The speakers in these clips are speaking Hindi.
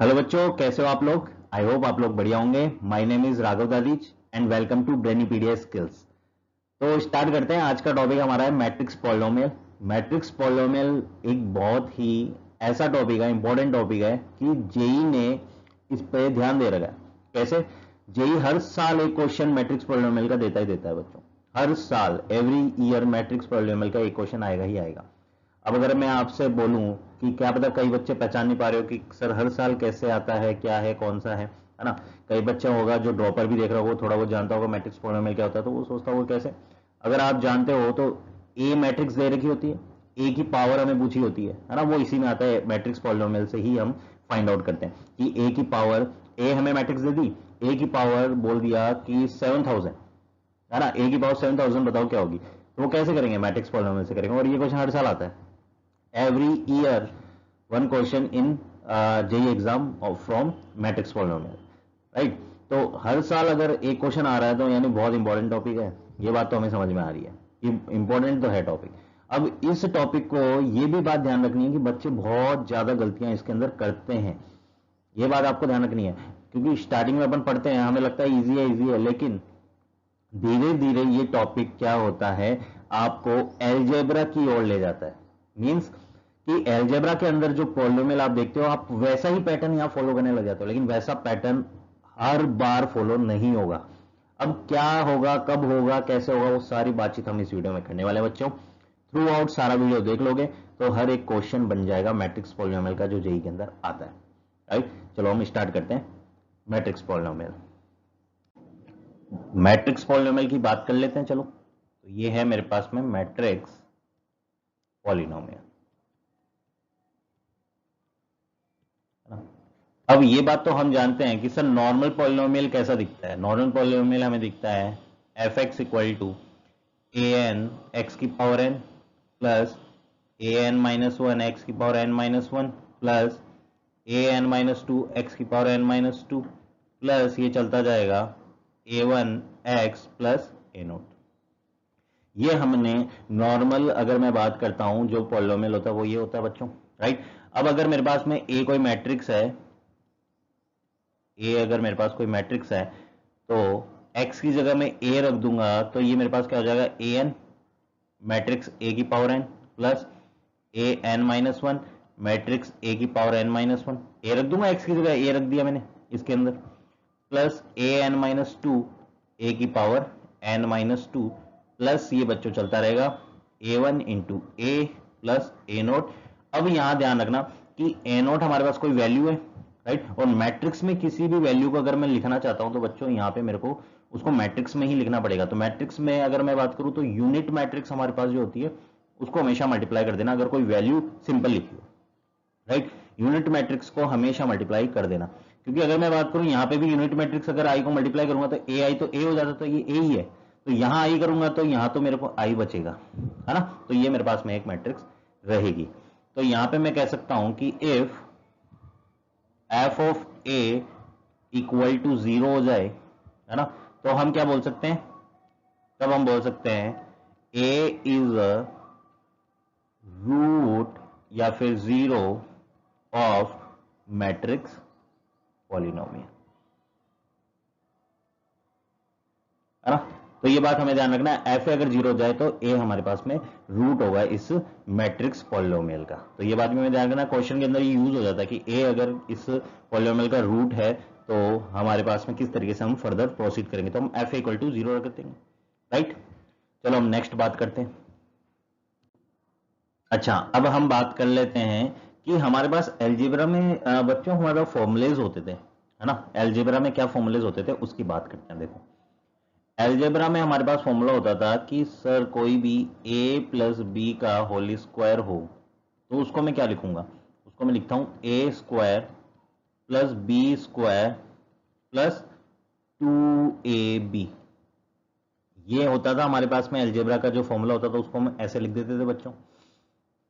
हेलो बच्चों, कैसे हो आप लोग। आई होप आप लोग बढ़िया होंगे। My name is Raghav Dadheech and welcome to Brainypedia skills. तो स्टार्ट करते हैं। आज का टॉपिक हमारा है मैट्रिक्स पॉलिनोमियल। मैट्रिक्स पॉलिनोमियल एक बहुत ही ऐसा टॉपिक है, इंपॉर्टेंट टॉपिक है कि जेई ने इस पे ध्यान दे रखा है। कैसे? जेई हर साल एक क्वेश्चन मैट्रिक्स पॉलिनोमियल का देता ही देता है बच्चों। हर साल एवरी ईयर मैट्रिक्स पॉलिनोमियल का एक क्वेश्चन आएगा ही आएगा। अब अगर मैं आपसे बोलूं कि क्या पता कई बच्चे पहचान नहीं पा रहे हो कि सर हर साल कैसे आता है, क्या है, कौन सा है ना। कई बच्चे होगा जो ड्रॉपर भी देख रहा होगा, थोड़ा बहुत जानता होगा मैट्रिक्स पॉलिनोमियल क्या होता है, तो वो सोचता होगा कैसे। अगर आप जानते हो तो ए मैट्रिक्स दे रखी होती है, ए की पावर हमें पूछी होती है ना, वो इसी में आता है। मैट्रिक्स पॉलिनोमियल से ही हम फाइंड आउट करते हैं कि ए की पावर, ए हमें मैट्रिक्स दे दी, ए की पावर बोल दिया कि 7000 है ना, ए की पावर 7000 बताओ क्या होगी। तो वो कैसे करेंगे? मैट्रिक्स पॉलिनोमियल से करेंगे। और ये क्वेश्चन हर साल आता है। every year one question in JEE exam from matrix polynomial, right. तो हर साल अगर एक क्वेश्चन आ रहा है तो यानी बहुत इंपॉर्टेंट टॉपिक है। ये बात तो हमें समझ में आ रही है कि इंपॉर्टेंट तो है टॉपिक। अब इस टॉपिक को ये भी बात ध्यान रखनी है कि बच्चे बहुत ज्यादा गलतियां इसके अंदर करते हैं। ये बात आपको ध्यान रखनी है क्योंकि स्टार्टिंग में अपन पढ़ते हैं, हमें लगता है इजी है, लेकिन धीरे धीरे ये टॉपिक क्या होता है, आपको एल्जेब्रा की ओर ले जाता है। मींस कि एल्जेब्रा के अंदर जो पॉलिनोमियल आप देखते हो, आप वैसा ही पैटर्न यहां फॉलो करने लग जाते हो, लेकिन वैसा पैटर्न हर बार फॉलो नहीं होगा। अब क्या होगा, कब होगा, कैसे होगा, वो सारी बातचीत हम इस वीडियो में करने वाले हैं बच्चों। थ्रू आउट सारा वीडियो देख लोगे तो हर एक क्वेश्चन बन जाएगा मैट्रिक्स पॉलिनोमियल का जो जेई के अंदर आता है, राइट। चलो हम स्टार्ट करते हैं मैट्रिक्स पॉलिनोमियल। मैट्रिक्स पॉलिनोमियल की बात कर लेते हैं। चलो, तो ये है मेरे पास में मैट्रिक्स पॉलिनोमियल। अब ये बात तो हम जानते हैं कि सर नॉर्मल पॉलिनोमियल कैसा दिखता है। नॉर्मल पॉलिनोमियल हमें दिखता है f x equal to a n x की पावर एन प्लस ए एन माइनस वन एक्स की power N minus one plus ए एन माइनस टू एक्स की power N minus two plus ये चलता जाएगा a one x plus A naught. ये हमने नॉर्मल, अगर मैं बात करता हूं जो पॉलिनोमियल होता है वो ये होता है बच्चों, राइट। अब अगर मेरे पास में ए कोई मैट्रिक्स है, ए अगर मेरे पास कोई मैट्रिक्स है तो एक्स की जगह में ए रख दूंगा तो ये मेरे पास क्या हो जाएगा, ए एन मैट्रिक्स ए की power N plus A n minus one matrix A की power N minus one. A रख दूंगा, एक्स की जगह ए रख दिया मैंने इसके अंदर, plus A n minus two A की power N minus two plus ये बच्चों चलता रहेगा A one into A plus A naught. अब यहां ध्यान रखना कि ए नोट हमारे पास कोई वैल्यू है, राइट। और मैट्रिक्स में किसी भी वैल्यू को अगर मैं लिखना चाहता हूं तो बच्चों यहां पे मेरे को उसको मैट्रिक्स में ही लिखना पड़ेगा। तो मैट्रिक्स में अगर मैं बात करूं तो यूनिट मैट्रिक्स हमारे पास जो होती है उसको हमेशा मल्टीप्लाई कर देना अगर कोई वैल्यू सिंपल लिखी हो, राइट। यूनिट मैट्रिक्स को हमेशा मल्टीप्लाई कर देना, क्योंकि अगर मैं बात करूं यहां पे भी यूनिट मैट्रिक्स अगर आई को मल्टीप्लाई करूंगा तो ए आई तो ए हो जाता, तो ये ए ही है। तो यहां आई करूंगा तो यहां तो मेरे को आई बचेगा, है ना। तो ये मेरे पास में एक मैट्रिक्स रहेगी। तो यहां पे मैं कह सकता हूं कि if f of A equal to zero हो जाए, है ना, तो हम क्या बोल सकते हैं, तब हम बोल सकते हैं ए इज अ रूट या फिर जीरो ऑफ मैट्रिक्स पॉलिनोमियल, है ना। तो ये बात हमें ध्यान रखना है, एफ अगर जीरो हो जाए तो ए हमारे पास में रूट होगा इस मैट्रिक्स पॉलिनोमियल का। तो ये बात भी हमें ध्यान रखना, क्वेश्चन के अंदर ये यूज हो जाता है कि ए अगर इस पॉलिनोमियल का रूट है तो हमारे पास में किस तरीके से हम फर्दर प्रोसीड करेंगे। तो हम एफ इक्वल टू जीरो रख देंगे, राइट। चलो हम नेक्स्ट बात करते हैं। अच्छा, अब हम बात कर लेते हैं कि हमारे पास एल्जेब्रा में बच्चों हमारा फॉर्मूलेज होते थे, है ना। एल्जेब्रा में क्या फॉर्मूलेज होते थे उसकी बात करते हैं। देखो, एल्जेब्रा में हमारे पास फॉर्मूला होता था कि सर कोई भी a प्लस बी का होल स्क्वायर हो तो उसको मैं क्या लिखूंगा, उसको मैं लिखता हूं a square plus B square plus 2ab। ये होता था हमारे पास में एल्जेब्रा का जो फॉर्मूला होता था, उसको हम ऐसे लिख देते थे बच्चों,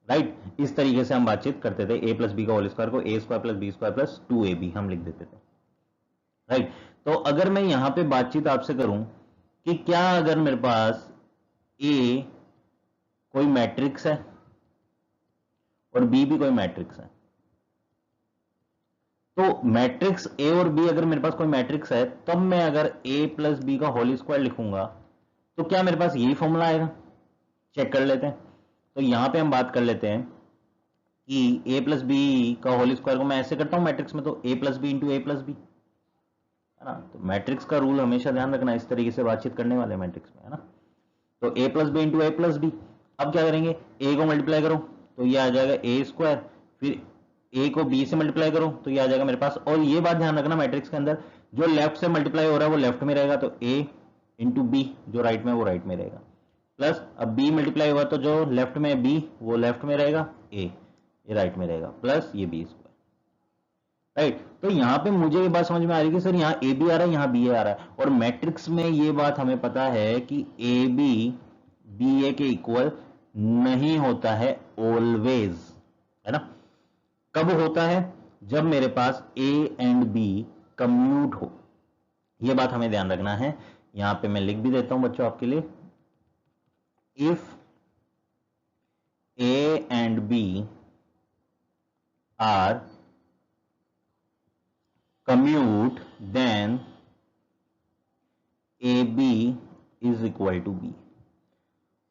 राइट। इस तरीके से हम बातचीत करते थे, ए प्लस बी का होल स्क्वायर को a square plus B square plus 2ab हम लिख देते थे, राइट। तो अगर मैं यहां पे बातचीत आपसे करूं कि क्या अगर मेरे पास ए कोई मैट्रिक्स है और बी भी कोई मैट्रिक्स है तो मैट्रिक्स ए और बी, अगर मेरे पास कोई मैट्रिक्स है तब मैं अगर ए प्लस बी का होल स्क्वायर लिखूंगा तो क्या मेरे पास यही फॉर्मूला आएगा? चेक कर लेते हैं। तो यहां पे हम बात कर लेते हैं कि ए प्लस बी का होल स्क्वायर को मैं ऐसे करता हूं मैट्रिक्स में, तो A plus B into A plus B, है ना। तो मैट्रिक्स का रूल हमेशा ध्यान रखना, इस तरीके से बातचीत करने वाले मैट्रिक्स में, है ना। तो A plus B into A plus B. अब क्या करेंगे, ए को मल्टीप्लाई करो तो ये आ जाएगा ए स्क्वायर, फिर ए को बी से मल्टीप्लाई करो तो ये आ जाएगा मेरे पास। और ये बात ध्यान रखना मैट्रिक्स के अंदर जो लेफ्ट से मल्टीप्लाई हो रहा है वो लेफ्ट में रहेगा, तो ए इंटू बी, जो राइट में वो राइट में रहेगा, प्लस अब बी मल्टीप्लाई हुआ तो जो लेफ्ट में बी वो लेफ्ट में रहेगा, ए ये राइट में रहेगा, प्लस ये बी स्क्वायर, राइट। तो यहां पे मुझे ये बात समझ में आ रही है कि सर यहाँ ए बी आ रहा है, यहाँ बी ए आ रहा है, और मैट्रिक्स में ये बात हमें पता है कि ए बी बी ए के इक्वल नहीं होता है ऑलवेज, है ना। कब होता है? जब मेरे पास ए एंड बी कम्यूट हो, ये बात हमें ध्यान रखना है। यहां पे मैं लिख भी देता हूं बच्चों आपके लिए, if A and B are commute then A B is equal to B.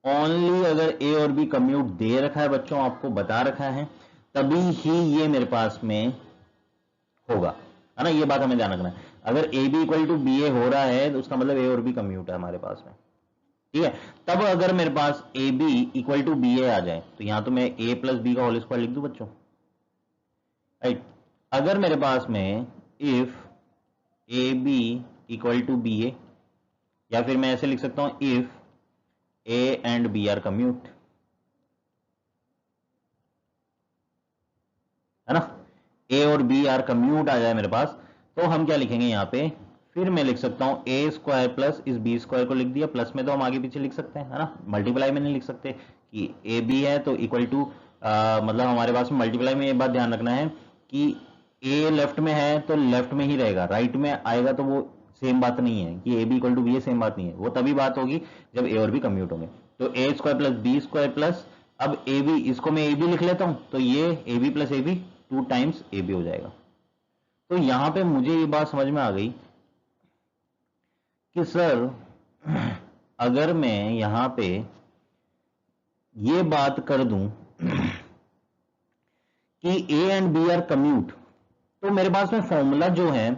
Only अगर ए और बी कम्यूट दे रखा है बच्चों, आपको बता रखा है, तभी ही ये मेरे पास में होगा, है ना। ये बात हमें ध्यान रखना है। अगर a B equal to B a हो रहा है तो उसका मतलब ए और बी कम्यूट है हमारे पास में, ठीक है। तब अगर मेरे पास A B equal to B A आ जाए तो यहां तो मैं ए प्लस बी का होल स्क्वायर लिख दूं बच्चों, राइट। अगर मेरे पास में if A B equal to B A, या फिर मैं ऐसे लिख सकता हूं if A and B are commute, है ना। ए और बी आर कम्यूट आ जाए मेरे पास तो हम क्या लिखेंगे यहां पे, फिर मैं लिख सकता हूं ए स्क्वायर प्लस इस बी स्क्वायर को लिख दिया, प्लस में तो हम आगे पीछे लिख सकते हैं, है ना। मल्टीप्लाई में नहीं लिख सकते कि ए बी है तो इक्वल टू, मतलब हमारे पास में मल्टीप्लाई में ये बात ध्यान रखना है कि ए लेफ्ट में है तो लेफ्ट में ही रहेगा, राइट में आएगा तो वो सेम बात नहीं है कि A B equal to B है, सेम बात नहीं है। वो तभी बात होगी जब ए और बी कम्यूट होंगे। तो A square plus B square plus, अब ए बी, इसको मैं ए बी लिख लेता हूं तो ये A B plus A B 2 times A B हो जाएगा। तो यहां पे मुझे ये बात समझ में आ गई कि सर अगर मैं यहां पे ये बात कर दूं कि A and B are commute, तो मेरे पास में फॉर्मूला जो है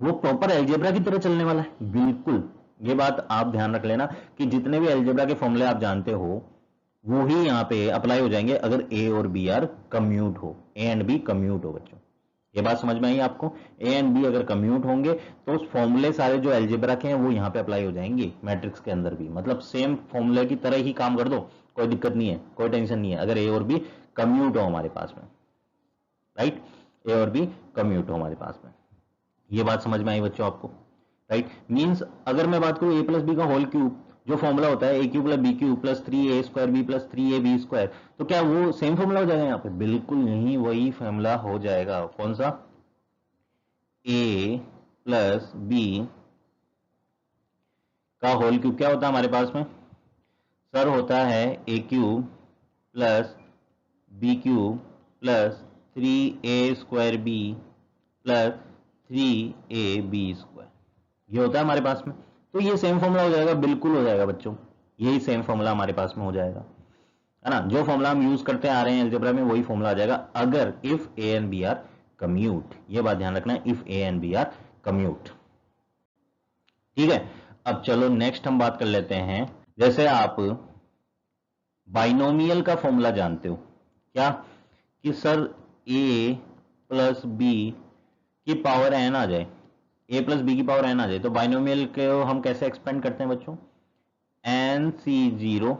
वो प्रॉपर एल्जेब्रा की तरह चलने वाला है। बिल्कुल, ये बात आप ध्यान रख लेना कि जितने भी एल्जेब्रा के फॉर्मूले आप जानते हो वो ही यहां पे अप्लाई हो जाएंगे अगर ए और बी आर कम्यूट हो, ए एंड बी कम्यूट हो बच्चों। ये बात समझ में आई आपको? ए एंड बी अगर कम्यूट होंगे तो उस फॉर्मूले सारे जो एल्जेब्रा के हैं वो यहां पे अप्लाई हो जाएंगे मैट्रिक्स के अंदर भी, मतलब सेम फॉर्मूले की तरह ही काम कर दो, कोई दिक्कत नहीं है, कोई टेंशन नहीं है, अगर ए और बी कम्यूट हो हमारे पास में, राइट। ए और बी कम्यूट हो हमारे पास में। ये बात समझ में आई बच्चों आपको, राइट। मींस अगर मैं बात करूं ए प्लस बी का होल क्यूब, जो फॉर्मूला होता है A cube plus B cube plus 3a square B plus 3a B square, तो क्या वो सेम फॉर्मूला हो जाएगा यहाँ पे? बिल्कुल नहीं, वही फॉर्मूला हो जाएगा। कौन सा? a प्लस बी का होल क्यूब क्या होता है हमारे पास में सर? होता है A cube plus B cube plus 3a square B plus 3a B square, ये होता है हमारे पास में। तो ये सेम फॉर्मूला हो जाएगा, बिल्कुल हो जाएगा बच्चों, यही सेम फॉर्मूला हमारे पास में हो जाएगा, है ना। जो फॉर्मूला हम यूज करते आ रहे हैं अलजेब्रा में वही फॉर्मूला आ जाएगा अगर if A and B are commute. ये बात ध्यान रखना है, if A and B are commute, ठीक है। अब चलो नेक्स्ट हम बात कर लेते हैं, जैसे आप बाइनोमियल का फॉर्मूला जानते हो क्या, कि सर a प्लस बी की पावर n आ जाए, a प्लस बी की पावर n आ जाए, तो बाइनोमियल को हम कैसे एक्सपेंड करते हैं बच्चों? nc0,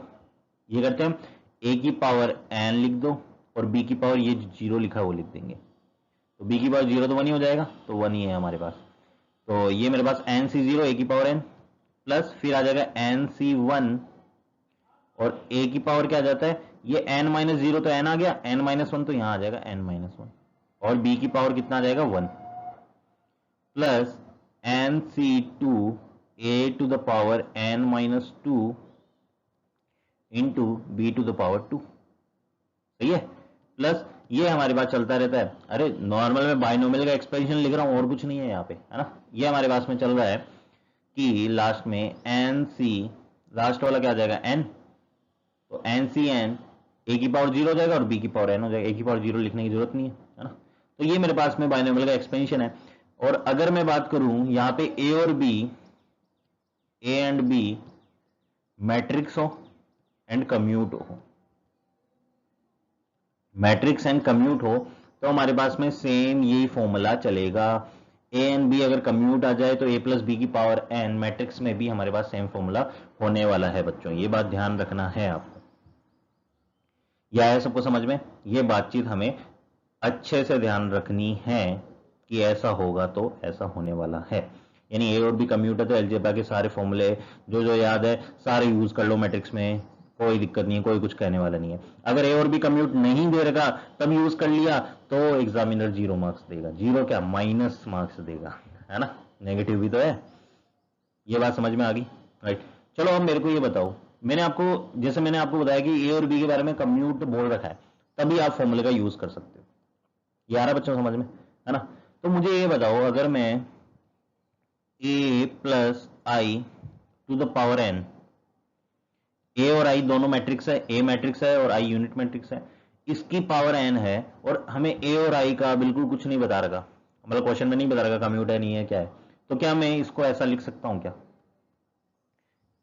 ये करते हैं a की पावर n लिख दो और b की पावर ये जीरो लिखा है वो लिख देंगे, तो b की पावर जीरो तो 1 ही हो जाएगा, तो 1 ही है हमारे पास। तो ये मेरे पास nc0 a की पावर n प्लस फिर आ जाएगा nc1, और a की पावर क्या आ जाता है, ये n माइनस जीरो तो n आ गया, n माइनस वन तो यहां आ जाएगा n माइनस वन, और b की पावर कितना आ जाएगा 1 plus nc2 a to the power n minus 2 into b to the power 2, सही है, प्लस ये हमारे पास चलता रहता है। अरे नॉर्मल में बाइनोमियल का एक्सप्रेशन लिख रहा हूं और कुछ नहीं है यहाँ पे, है ना। ये हमारे पास में चल रहा है कि लास्ट में एन सी, लास्ट वाला क्या आ जाएगा एन, तो एन सी एन ए की पावर 0 हो जाएगा और बी की पावर एन हो जाएगा। ए की पावर 0 लिखने की जरूरत नहीं है ना। तो ये मेरे पास में बाइनोमियल का एक्सपेंशन है। और अगर मैं बात करूं यहाँ पे ए और B, A and B matrix हो एंड कम्यूट हो, मैट्रिक्स एंड कम्यूट हो, तो हमारे पास में सेम यही फॉर्मूला चलेगा। ए एंड बी अगर कम्यूट आ जाए तो ए प्लस बी की पावर एन, मैट्रिक्स में भी हमारे पास सेम फॉर्मूला होने वाला है बच्चों, ये बात ध्यान रखना है आपको। यह है सबको समझ में? ये बातचीत हमें अच्छे से ध्यान रखनी है कि ऐसा होगा तो ऐसा होने वाला है। यानी ए और बी कम्यूट है तो अलजेब्रा के सारे फॉर्मूले जो जो याद है सारे यूज कर लो मैट्रिक्स में, कोई दिक्कत नहीं है, कोई कुछ कहने वाला नहीं है। अगर ए और बी कम्यूट नहीं दे रखा तब यूज कर लिया तो एग्जामिनर 0 मार्क्स देगा। 0 क्या, माइनस मार्क्स देगा, है ना, नेगेटिव भी तो है। ये बात समझ में आ गई, राइट। चलो अब मेरे को ये बताओ, मैंने आपको, जैसे मैंने आपको बताया कि ए और बी के बारे में कम्यूट बोल रखा है, तभी आप फॉर्मूले का यूज कर सकते हो। ये आ रहा बच्चों समझ में, है ना। तो मुझे ये बताओ, अगर मैं A plus I to the power N, A और आई दोनों मैट्रिक्स है, ए मैट्रिक्स है और आई यूनिट मैट्रिक्स है, इसकी पावर एन है और हमें ए और आई का बिल्कुल कुछ नहीं बता रखा, मतलब क्वेश्चन में नहीं बता रखा कम्यूट है नहीं है क्या है, तो क्या मैं इसको ऐसा लिख सकता हूं क्या,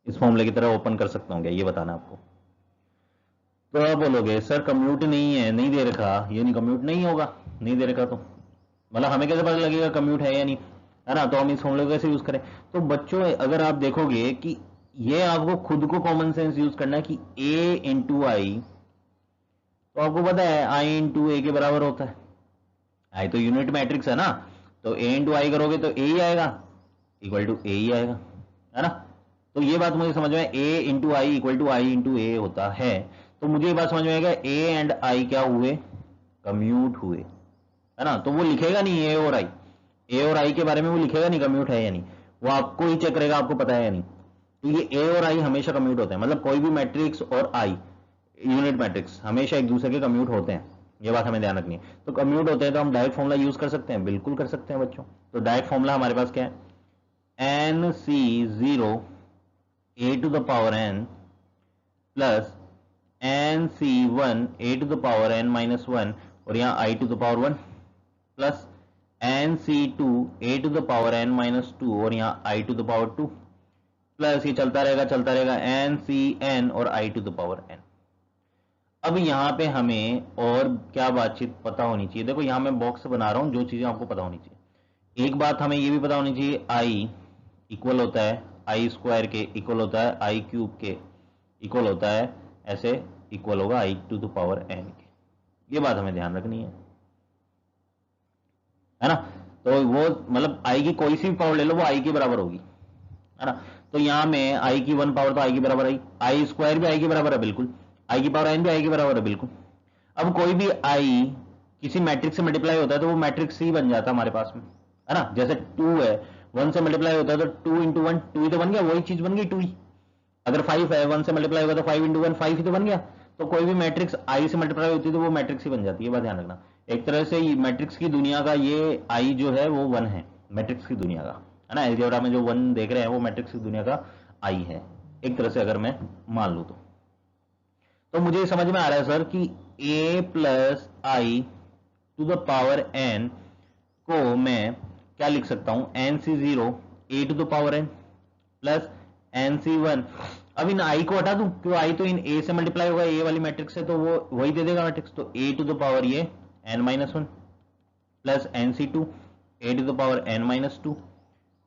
इस फॉर्मूले की तरह ओपन कर सकता हूं क्या, ये बताना आपको। तो आप बोलोगे सर कम्यूट नहीं है, नहीं दे रखा, ये नहीं कम्यूट नहीं होगा, नहीं दे रखा तो मतलब हमें कैसे पता लगेगा कम्यूट है या नहीं, है ना। तो हम इस फॉर्मूले को कैसे यूज करें। तो बच्चों अगर आप देखोगे कि ये आपको खुद को कॉमन सेंस यूज करना है कि a इंटू आई, तो आपको पता है आई इंटू ए के बराबर होता है, आई तो यूनिट मैट्रिक्स है ना, तो a इंटू आई करोगे तो a ही आएगा, इक्वल टू ए ही आएगा, है ना। तो ये बात मुझे समझ में, a into I equal to I into A होता है। तो मुझे ये बात समझ में आएगा a एंड आई क्या हुए, कम्यूट हुए, है ना। तो वो लिखेगा नहीं ए और आई, ए और आई के बारे में वो लिखेगा नहीं कम्यूट है या नहीं, वो आपको ही चेक करेगा आपको पता है या नहीं। तो ये ए और आई हमेशा कम्यूट होते हैं, मतलब कोई भी मैट्रिक्स और आई यूनिट मैट्रिक्स हमेशा एक दूसरे के कम्यूट होते हैं, ये बात हमें ध्यान रखनी है। तो कम्यूट होते हैं तो हम डायरेक्ट फॉर्मूला यूज कर सकते हैं, बिल्कुल कर सकते हैं बच्चों। तो डायरेक्ट फॉर्मूला हमारे पास क्या है, N C zero A to the power N plus N C one A to the power N minus one, और यहाँ I to the power one plus N C two A to the power N minus two, और यहाँ I to the power two, plus ये चलता रहेगा एन सी एन और I to the power N. अब यहां पे हमें और क्या बातचीत पता होनी चाहिए, देखो यहां मैं बॉक्स बना रहा हूं, जो चीजें आपको पता होनी चाहिए। एक बात हमें ये भी पता होनी चाहिए, आई इक्वल होता है आई स्क्वायर के, इक्वल होता है आई क्यूब के, इक्वल होता है ऐसे, इक्वल होगा आई टू द पावर एन के। ये बात हमें ध्यान रखनी है ना। तो वो मतलब आई की कोई सी भी पावर ले लो वो आई के बराबर होगी, है ना। तो यहां में आई की वन पावर तो आई के बराबर आई स्क्वायर भी आई के बराबर है बिल्कुल, आई की पावर एन भी आई के बराबर है बिल्कुल। अब कोई भी आई किसी मैट्रिक्स से मल्टीप्लाई होता है तो वो मैट्रिक्स ही बन जाता है हमारे पास में, है ना। जैसे 2 है, 1 से मल्टीप्लाई होता है तो 2 इंटू 1 2 ही तो बन गया, वही चीज बन गई 2 ही। अगर 5 है, 1 से मल्टीप्लाई होगा तो 5 इंटू 1 5 ही तो बन गया। तो कोई भी मैट्रिक्स आई से मल्टीप्लाई होती है तो वो मैट्रिक्स ही बन जाती है, बात ध्यान रखना। एक तरह से मैट्रिक्स की दुनिया का ये आई जो है वो 1 है मैट्रिक्स की दुनिया का, है ना। अलजेब्रा में जो 1 देख रहे हैं वो मैट्रिक्स की दुनिया का आई है, एक तरह से अगर मैं मान लू तो मुझे समझ में आ रहा है सर कि a plus I to the power n को मैं क्या लिख सकता हूं, n C zero A to the power n plus N C one. अब इन आई को हटा दूं क्यों, आई तो इन ए से मल्टीप्लाई होगा, ए वाली मैट्रिक्स है तो वो वही दे देगा मैट्रिक्स, तो ए टू द पावर ये n minus one plus N C two A to the power N minus two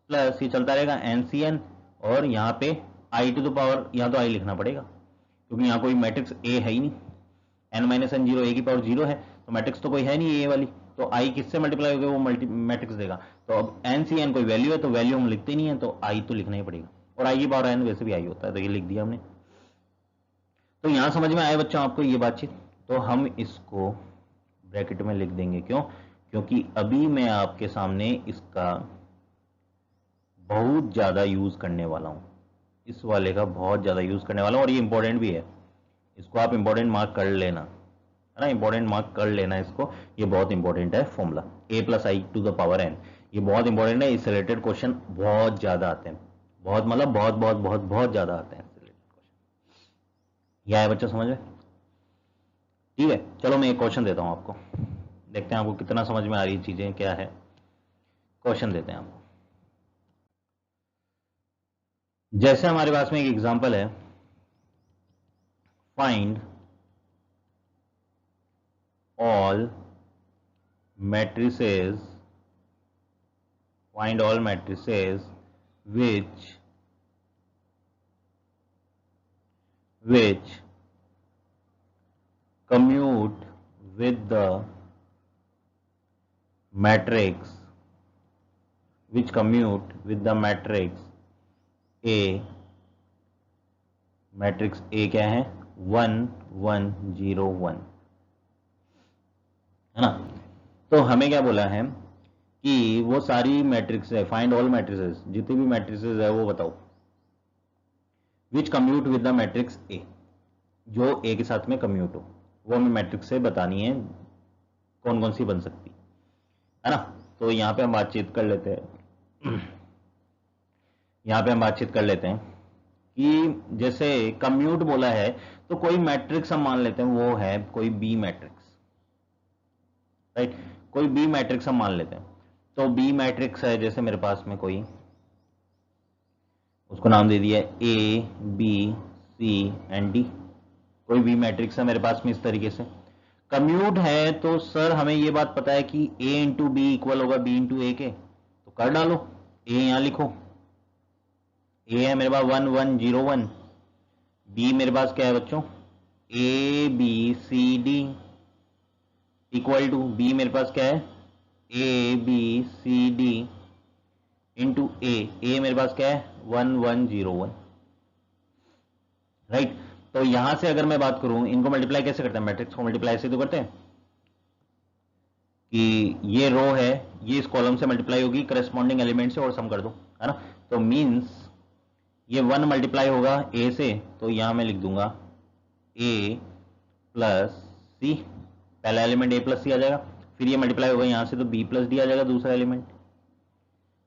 plus ये चलता रहेगा एन सी एन, और यहाँ पे आई टू द पावर, यहाँ तो आई लिखना पड़ेगा क्योंकि यहाँ कोई मैट्रिक्स ए है ही नहीं, एन माइनस एन जीरो, ए की पावर जीरो है तो मैट्रिक्स तो कोई है नहीं ए वाली, तो आई किससे मल्टीप्लाई हो गया वो मैट्रिक्स देगा। तो अब एन सी एन कोई वैल्यू है तो वैल्यू हम लिखते ही नहीं है, तो आई तो लिखना ही पड़ेगा, और आई की पावर एन वैसे भी आई होता है तो ये लिख दिया हमने। तो यहां समझ में आए बच्चों आपको ये बातचीत, तो हम इसको ब्रैकेट में लिख देंगे, क्यों, क्योंकि अभी मैं आपके सामने इसका बहुत ज्यादा यूज करने वाला हूं, इस वाले का बहुत ज्यादा यूज करने वाला हूं, और ये इंपॉर्टेंट भी है, इसको आप इंपॉर्टेंट मार्क कर लेना, है ना, इंपॉर्टेंट मार्क कर लेना इसको, ये बहुत इंपॉर्टेंट है फॉर्मूला a+i⁴n। ये बहुत इंपॉर्टेंट है, इससे रिलेटेड क्वेश्चन बहुत ज्यादा आते हैं, बहुत मतलब बहुत बहुत बहुत बहुत ज्यादा आते हैं इससे रिलेटेड क्वेश्चन। यह है बच्चों समझ में? ठीक है, चलो मैं एक क्वेश्चन देता हूं आपको, देखते हैं आपको कितना समझ में आ रही चीजें क्या है। क्वेश्चन देते हैं आपको। जैसे हमारे पास में एक एग्जांपल है, find all matrices which commute with the matrix A। Matrix A क्या है? 1 1 0 1, है ना। तो हमें क्या बोला है कि वो सारी मैट्रिक्स है, फाइंड ऑल मैट्रिसेस, जितनी भी मैट्रिसेस है वो बताओ, which commute with the matrix A, जो ए के साथ में कम्यूट हो, वो हमें मैट्रिक्स से बतानी है, कौन कौन सी बन सकती है ना। तो यहां पे हम बातचीत कर लेते हैं कि जैसे कम्यूट बोला है तो कोई मैट्रिक्स हम मान लेते हैं, वो है कोई बी मैट्रिक्स, राइट, कोई बी मैट्रिक्स हम मान लेते हैं। तो बी मैट्रिक्स है जैसे मेरे पास में कोई, उसको नाम दे दिया A B C and D, कोई बी मैट्रिक्स है मेरे पास में इस तरीके से। कम्यूट है तो सर हमें ये बात पता है कि a इंटू बी इक्वल होगा b इंटू ए के, तो कर डालो, a यहां लिखो, a है मेरे पास 1 1 0 1, b मेरे पास क्या है बच्चों, a b c d equal to, b मेरे पास क्या है, a b c d into a मेरे पास क्या है 1 1 0 1, राइट। तो यहां से अगर मैं बात करूं, इनको मल्टीप्लाई कैसे करते हैं, मैट्रिक्स को मल्टीप्लाई ऐसे तो करते हैं कि ये रो है, ये इस कॉलम से मल्टीप्लाई होगी करस्पॉन्डिंग एलिमेंट से और सम कर दो, है ना। तो मींस ये 1 मल्टीप्लाई होगा ए से, तो यहां मैं लिख दूंगा a प्लस सी, पहला एलिमेंट a प्लस सी आ जाएगा, फिर ये मल्टीप्लाई होगा यहां से तो b प्लस डी आ जाएगा दूसरा एलिमेंट।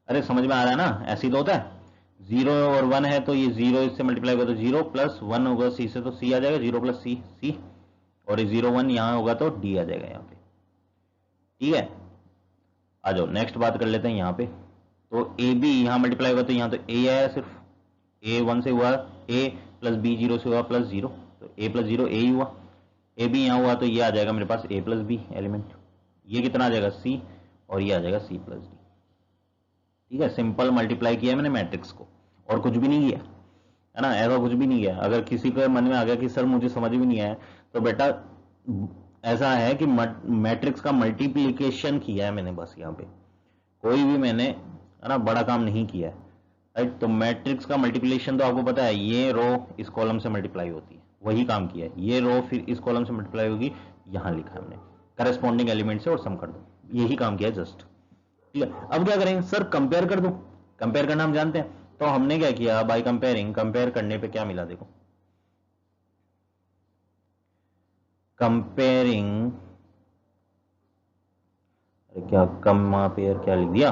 अरे समझ में आ रहा है ना, ऐसे ही तो होता है, 0 और 1 है तो ये 0 इससे मल्टीप्लाई होगा तो 0 प्लस 1 होगा सी से तो सी आ जाएगा, 0 प्लस सी सी, और 0 1 यहां होगा तो डी आ जाएगा यहाँ पे, ठीक है। आ जाओ नेक्स्ट बात कर लेते हैं यहाँ पे। तो ए बी यहां मल्टीप्लाई होगा तो यहाँ तो ए आया, सिर्फ ए 1 से हुआ ए, प्लस बी 0 से हुआ प्लस 0, तो ए प्लस 0 ए ही हुआ, ए बी यहाँ हुआ तो ये आ जाएगा मेरे पास ए प्लस बी एलिमेंट, ये कितना आ जाएगा सी, और ये आ जाएगा सी प्लस डी, ठीक है। सिंपल मल्टीप्लाई किया मैंने मैट्रिक्स को, और कुछ भी नहीं किया, है ना, ऐसा कुछ भी नहीं किया। अगर किसी के मन में आ गया कि सर मुझे समझ भी नहीं आया, तो बेटा ऐसा है कि मैट्रिक्स का मल्टीप्लीकेशन किया है मैंने, बस यहाँ पे कोई भी मैंने, है ना, बड़ा काम नहीं किया है, राइट। तो मैट्रिक्स का मल्टीप्लीकेशन तो आपको पता है, ये रो इस कॉलम से मल्टीप्लाई होती है, वही काम किया है, ये रो फिर इस कॉलम से मल्टीप्लाई होगी, यहां लिखा है हमने करस्पॉन्डिंग एलिमेंट से और सम कर दो, यही काम किया जस्ट, ठीक है। अब क्या करेंगे सर, कंपेयर कर दो, कंपेयर करना हम जानते हैं, तो हमने क्या किया, बाय कंपेयरिंग, कंपेयर करने पे क्या मिला देखो, कंपेयरिंग, अरे क्या कंपेयर क्या लिख दिया,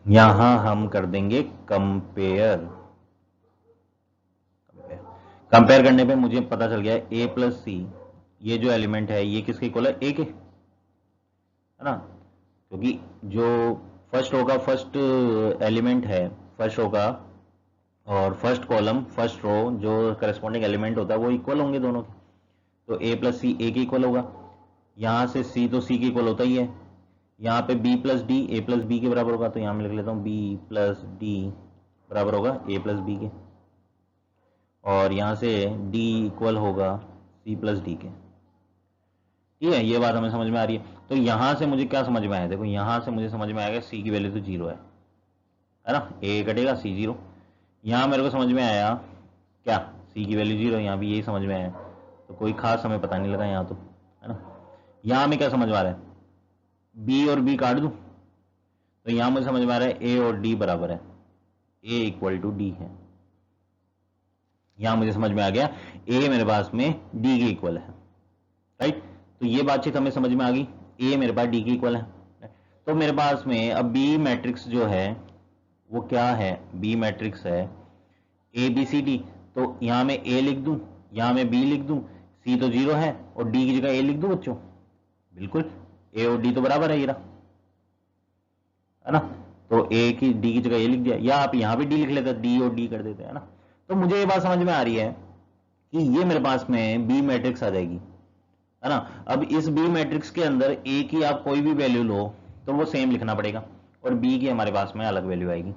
यहां हम कर देंगे कंपेयर, कंपेयर करने पे मुझे पता चल गया ए प्लस सी, ये जो एलिमेंट है ये किसके इक्वल है, ए के, है ना, क्योंकि जो फर्स्ट रो का फर्स्ट एलिमेंट है, फर्स्ट रो का और फर्स्ट कॉलम फर्स्ट रो जो करस्पॉन्डिंग एलिमेंट होता है वो इक्वल होंगे दोनों के, तो ए प्लस सी ए के इक्वल होगा, यहां से सी तो सी के इक्वल होता ही है, यहाँ पे B plus D A plus B के बराबर होगा, तो यहां मैं लिख लेता हूं बी प्लस डी बराबर होगा ए प्लस बी के, और यहां से डी इक्वल होगा सी प्लस डी के, ठीक है। ये बात हमें समझ में आ रही है। तो यहां से मुझे क्या समझ में आया, देखो यहां से मुझे समझ में आएगा सी की वैल्यू तो 0 है ना, ए कटेगा सी 0, यहां मेरे को समझ में आया क्या, सी की वैल्यू 0, यहां भी यही समझ में आया, तो कोई खास हमें पता नहीं लगा यहाँ तो, है ना। यहां में क्या समझ में आ रहा है, बी और बी काट दूं, तो यहां मुझे समझ में आ रहा है ए और डी बराबर है, ए इक्वल टू डी है, यहां मुझे समझ में आ गया ए मेरे पास में डी के इक्वल है, राइट। तो ये बातचीत हमें समझ में आ गई, ए मेरे पास डी के इक्वल है। तो मेरे पास में अब बी मैट्रिक्स जो है वो क्या है, बी मैट्रिक्स है ए बी सी डी। तो यहां मैं ए लिख दूं, यहां मैं बी लिख दूं, सी तो 0 है और डी की जगह ए लिख दूं बच्चों, बिल्कुल ए और डी तो बराबर है, ये रहा, है ना। तो ए की डी की जगह ए लिख दिया, या आप यहां भी डी लिख लेते, डी और डी कर देते, है ना। तो मुझे ये बात समझ में आ रही है कि ये मेरे पास में बी मैट्रिक्स आ जाएगी, है ना। अब इस बी मैट्रिक्स के अंदर ए की आप कोई भी वैल्यू लो तो वो सेम लिखना पड़ेगा, और बी की हमारे पास में अलग वैल्यू आएगी,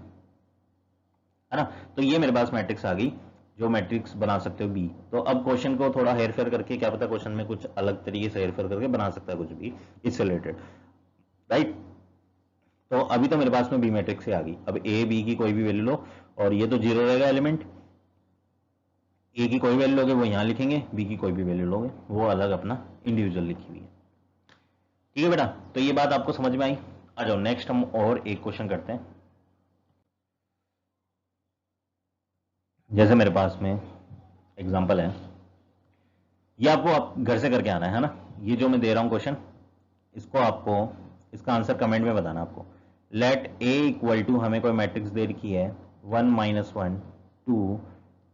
है ना। तो ये मेरे पास मैट्रिक्स आ गई जो मैट्रिक्स बना सकते हो बी। तो अब क्वेश्चन को थोड़ा हेरफेर करके, क्या पता क्वेश्चन में कुछ अलग तरीके से हेरफेर करके बना सकता है कुछ भी इससे रिलेटेड, राइट। तो अभी तो मेरे पास में बी मैट्रिक्स से आ गई। अब ए बी की कोई भी वैल्यू लो, और ये तो 0 रहेगा एलिमेंट, ए की कोई वैल्यू लोगे वो यहां लिखेंगे, बी की कोई भी वैल्यू लोगे वो अलग अपना इंडिविजुअल लिखी हुई है, ठीक है बेटा। तो ये बात आपको समझ में आई। आ जाओ नेक्स्ट हम और एक क्वेश्चन करते हैं। जैसे मेरे पास में एग्जांपल है, ये आपको आप घर से करके आना है ना। ये जो मैं दे रहा हूं क्वेश्चन, इसको आपको इसका आंसर कमेंट में बताना आपको। लेट ए इक्वल टू, हमें कोई मैट्रिक्स दे रखी है 1 - 1 2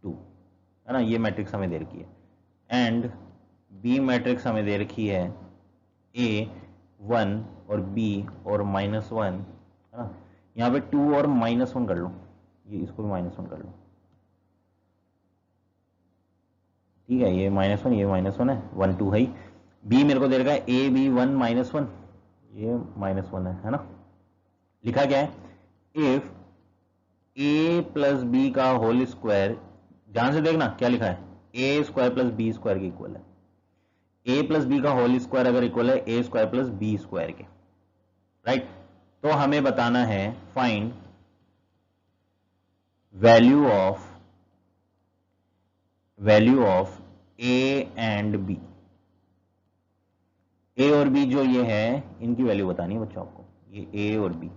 2, है ना, ये मैट्रिक्स हमें दे रखी है। एंड बी मैट्रिक्स हमें दे रखी है ए 1 और बी और -1, है ना। यहाँ पे 2 और -1 कर लो, ये इसको भी -1 कर लो, ठीक है। ये -1 ये -1 है, 1 2 है। बी मेरे को दे रखा है ए बी 1 -1, ये -1 है ना। लिखा क्या है, इफ ए प्लस बी का होल स्क्वायर, ध्यान से देखना क्या लिखा है, A square plus B square के इक्वल है। ए प्लस बी का होल स्क्वायर अगर इक्वल है A square plus B square के, राइट। तो हमें बताना है find value of A and B. A और बी जो ये है इनकी वैल्यू बतानी है बच्चों आपको। ये ए और बी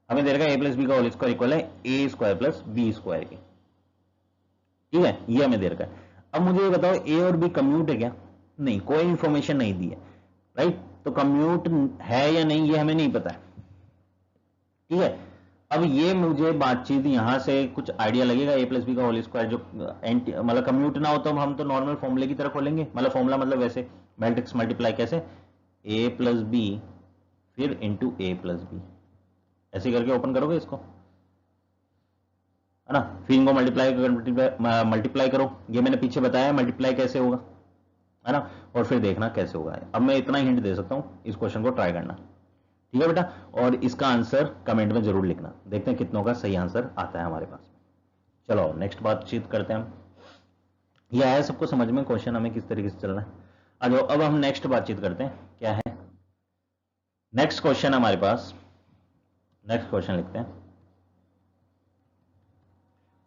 हमें दे रखा है ए प्लस बी का होल स्क्वायर इक्वल है A square plus B square के, ठीक है, ये हमें दे रखा है। अब मुझे ये बताओ ए और बी कम्यूट है क्या, नहीं, कोई इंफॉर्मेशन नहीं दी है, राइट। तो कम्यूट है या नहीं ये हमें नहीं पता है, ठीक है। अब ये मुझे बातचीत यहां से कुछ आइडिया लगेगा, ए प्लस बी का होल स्क्वायर जो मतलब कम्यूट ना हो तो हम तो नॉर्मल फॉर्मूले की तरह खोलेंगे, मतलब फॉर्मूला मतलब वैसे मैट्रिक्स मल्टीप्लाई कैसे, ए प्लस बी फिर इंटू ए प्लस बी, ऐसे करके ओपन करोगे इसको, है ना। फिर इनको मल्टीप्लाई करो, ये मैंने पीछे बताया मल्टीप्लाई कैसे होगा, है ना। और फिर देखना कैसे होगा। अब मैं इतना हिंट दे सकता हूं, इस क्वेश्चन को ट्राई करना, ठीक है बेटा। और इसका आंसर कमेंट में जरूर लिखना, देखते हैं कितनों का सही आंसर आता है हमारे पास। चलो नेक्स्ट बातचीत करते हैं हम। यह है सबको समझ में क्वेश्चन हमें किस तरीके से चलना है। आ जाओ अब हम नेक्स्ट बातचीत करते हैं, क्या है नेक्स्ट क्वेश्चन हमारे पास। नेक्स्ट क्वेश्चन लिखते हैं,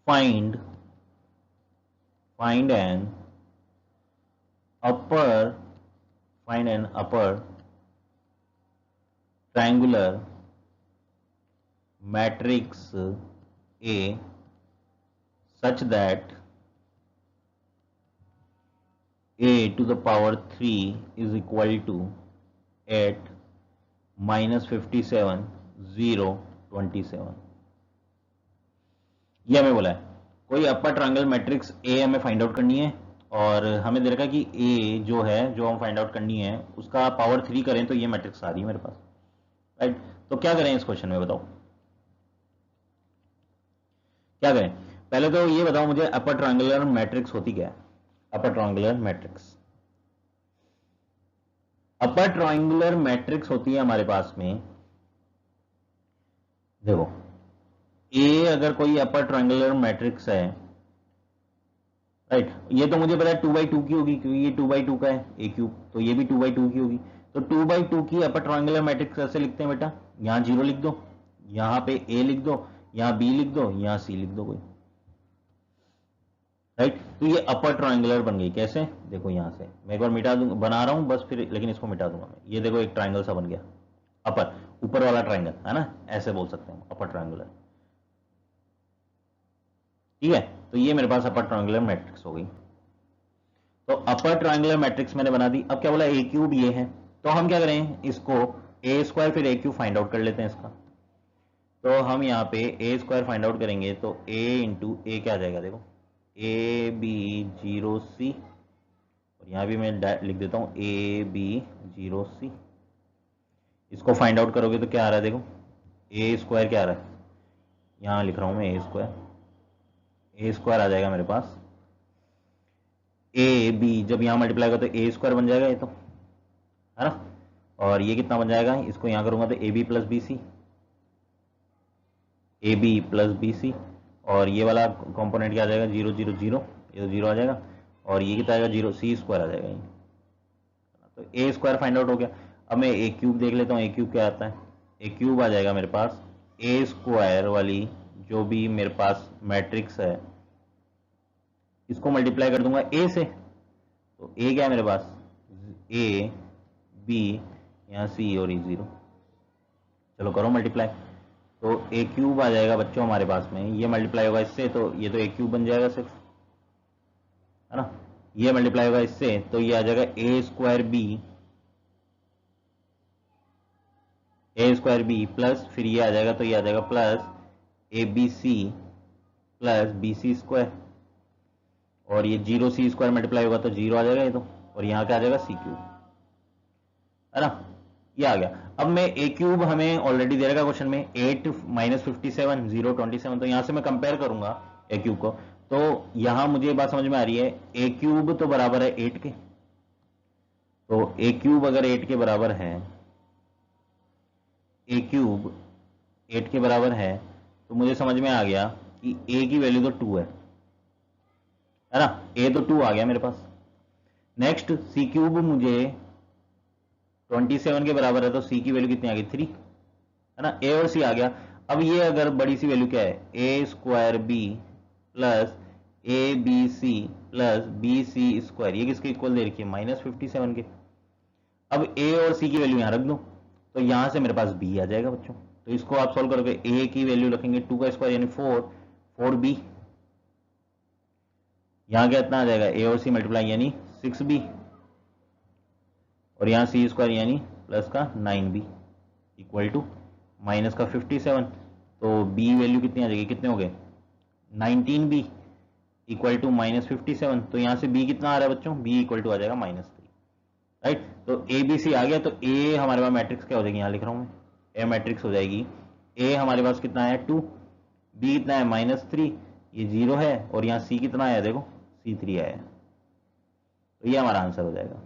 find an upper triangular matrix A such that A to the power 3 is equal to 8 -57 0 27। ये हमें बोला है कोई अपर ट्रायंगल मैट्रिक्स ए हमें फाइंड आउट करनी है, और हमें दे रखा है कि ए जो है जो हम फाइंड आउट करनी है उसका पावर 3 करें तो ये मैट्रिक्स आ रही है मेरे पास, राइट। तो क्या करें इस क्वेश्चन में, बताओ क्या करें। पहले तो ये बताओ मुझे अपर ट्रायंगुलर मैट्रिक्स होती क्या है। अपर ट्रायंगुलर मैट्रिक्स होती है हमारे पास में, देखो ए अगर कोई अपर ट्रायंगुलर मैट्रिक्स है, राइट, ये तो मुझे पता है 2/2 की होगी क्योंकि ये 2/2 का है ए क्यूब, तो ये भी 2/2 की होगी। तो 2/2 की अपर ट्रायंगुलर मैट्रिक्स कैसे लिखते हैं बेटा, यहां 0 लिख दो, यहां पे ए लिख दो, यहां बी लिख दो, यहां सी लिख दो कोई, राइट। तो ये अपर ट्रायंगुलर बन गई, कैसे देखो यहां से मैं एक बार मिटा दूंगा, बना रहा हूं बस फिर, लेकिन इसको मिटा दूंगा मैं। ये देखो एक ट्रायंगल सा बन गया, अपर ऊपर वाला ट्रायंगल, है ना, ऐसे बोल सकते हैं अपर ट्रायंगुलर। ठीक है, तो ये मेरे पास अपर ट्रायंगुलर मैट्रिक्स हो गई। तो अपर ट्रायंगुलर मैट्रिक्स मैंने बना दी। अब क्या बोला, ए क्यूब ये है, तो हम क्या करें, इसको ए स्क्वायर फिर ए क्यूब फाइंड आउट कर लेते हैं इसका। तो हम यहाँ पे ए स्क्वायर फाइंड आउट करेंगे तो ए इंटू ए क्या आ जाएगा, देखो ए बी 0 सी, और यहाँ भी मैं लिख देता हूँ ए बी 0 सी। इसको फाइंड आउट करोगे तो क्या आ रहा है, देखो ए स्क्वायर क्या आ रहा है, यहाँ लिख रहा हूँ मैं ए स्क्वायर आ जाएगा मेरे पास। ए बी जब यहाँ मल्टीप्लाई होगा तो ए स्क्वायर बन जाएगा ये तो, है ना। और ये कितना बन जाएगा, इसको यहाँ करूंगा तो A B plus B C, A B plus B C, और ये वाला कंपोनेंट क्या आ जाएगा 0 0 0, ये तो 0 आ जाएगा, और ये कितना आएगा 0 सी स्क्वायर आ जाएगा ये। तो ए स्क्वायर फाइंड आउट हो गया। अब मैं ए क्यूब देख लेता हूँ, ए क्यूब क्या आता है, ए क्यूब आ जाएगा मेरे पास ए स्क्वायर वाली जो भी मेरे पास मैट्रिक्स है, इसको मल्टीप्लाई कर दूंगा ए से, तो ए क्या है मेरे पास, ए बी यहाँ सी और ई 0, चलो करो मल्टीप्लाई। तो ए क्यूब आ जाएगा बच्चों हमारे पास में, ये मल्टीप्लाई होगा इससे तो ये तो ए क्यूब बन जाएगा सिर्फ, है ना। ये मल्टीप्लाई होगा इससे तो ये आ जाएगा ए स्क्वायर बी प्लस फिर ये आ जाएगा तो ये आ जाएगा plus A B C plus B C square, और ये 0 सी स्क्वायर मल्टीप्लाई होगा तो 0 आ जाएगा ये तो, और यहाँ क्या आ जाएगा सी क्यूब, है ना। ये आ गया। अब मैं ए क्यूब हमें ऑलरेडी दे रखा क्वेश्चन में 8 माइनस 57 0 27, तो यहां से मैं कंपेयर करूंगा ए क्यूब को, तो यहां मुझे ये बात समझ में आ रही है ए क्यूब तो बराबर है 8 के, तो ए क्यूब अगर 8 के बराबर है, ए क्यूब 8 के बराबर है, तो मुझे समझ में आ गया कि ए की वैल्यू तो 2 है ना, ए तो 2 आ गया मेरे पास। नेक्स्ट सी क्यूब मुझे 27 के बराबर है, तो सी की वैल्यू कितनी आ गई 3, है ना। ए और सी आ गया। अब ये अगर बड़ी सी वैल्यू क्या है, A square B plus A B C plus B C square, ये किसके इक्वल दे रखी है -57 के। अब ए और सी की वैल्यू यहां रख दो, तो यहां से मेरे पास बी आ जाएगा बच्चों। तो इसको आप सॉल्व करोगे, ए की वैल्यू रखेंगे 2 का स्क्वायर यानी 4 बी, यहां क्या इतना आ जाएगा ए और सी मल्टीप्लाई यानी 6b, और यहां सी स्क्वायर यानी प्लस का 9b इक्वल टू माइनस का 57, तो b वैल्यू कितनी आ जाएगी, कितने हो गए 19b इक्वल टू -57, तो यहां से b कितना आ रहा है बच्चों, b इक्वल टू आ जाएगा -3, राइट। तो ए बी सी आ गया, तो ए हमारे पास मैट्रिक्स क्या हो जाएगी, यहां लिख रहा हूं मैं, ए मैट्रिक्स हो जाएगी, ए हमारे पास कितना है 2, बी कितना है -3, ये 0 है, और यहां सी कितना आया देखो C3 आया, तो ये हमारा आंसर हो जाएगा,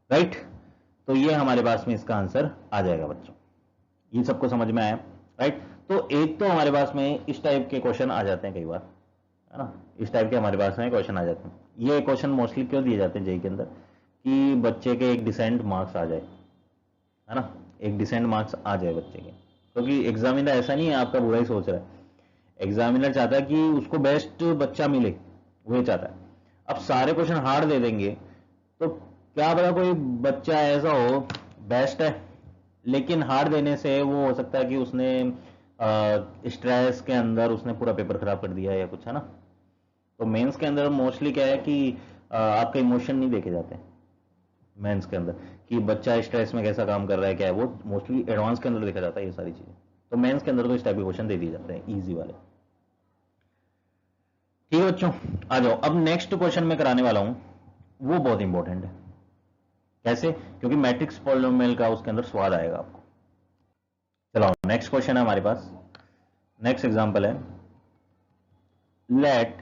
राइट। तो ये हमारे पास में इसका आंसर आ जाएगा बच्चों। ये सबको समझ में आया, राइट। तो एक तो हमारे पास में इस टाइप के क्वेश्चन आ जाते हैं कई बार, है ना, इस टाइप के हमारे पास में क्वेश्चन आ जाते हैं। ये क्वेश्चन मोस्टली क्यों दिए जाते हैं जेईई के अंदर, कि बच्चे के एक डिसेंट मार्क्स आ जाए, है ना, एक डिसेंट मार्क्स आ जाए बच्चे के, क्योंकि एग्जामिनर ऐसा नहीं है आपका बुरा ही सोच रहा है, एग्जामिनर चाहता है कि उसको बेस्ट बच्चा मिले, वो चाहता है। अब सारे क्वेश्चन हार्ड दे देंगे तो क्या पता कोई बच्चा ऐसा हो बेस्ट है, लेकिन हार्ड देने से वो हो सकता है कि उसने स्ट्रेस के अंदर उसने पूरा पेपर खराब कर दिया या कुछ, है ना। तो मेंस के अंदर मोस्टली क्या है कि आपके इमोशन नहीं देखे जाते मेंस के अंदर, कि बच्चा स्ट्रेस में कैसा काम कर रहा है क्या है, वो मोस्टली एडवांस के अंदर देखा जाता है ये सारी चीजें। तो मेंस के अंदर तो इस टाइप के क्वेश्चन दे दिए जाते हैं इजी वाले। ठीक है बच्चों, आ जाओ। अब नेक्स्ट क्वेश्चन मैं कराने वाला हूं वो बहुत इंपॉर्टेंट है। कैसे, क्योंकि मैट्रिक्स पॉलिनोमियल का उसके अंदर स्वाद आएगा आपको। चलो नेक्स्ट क्वेश्चन है हमारे पास, नेक्स्ट एग्जांपल है, let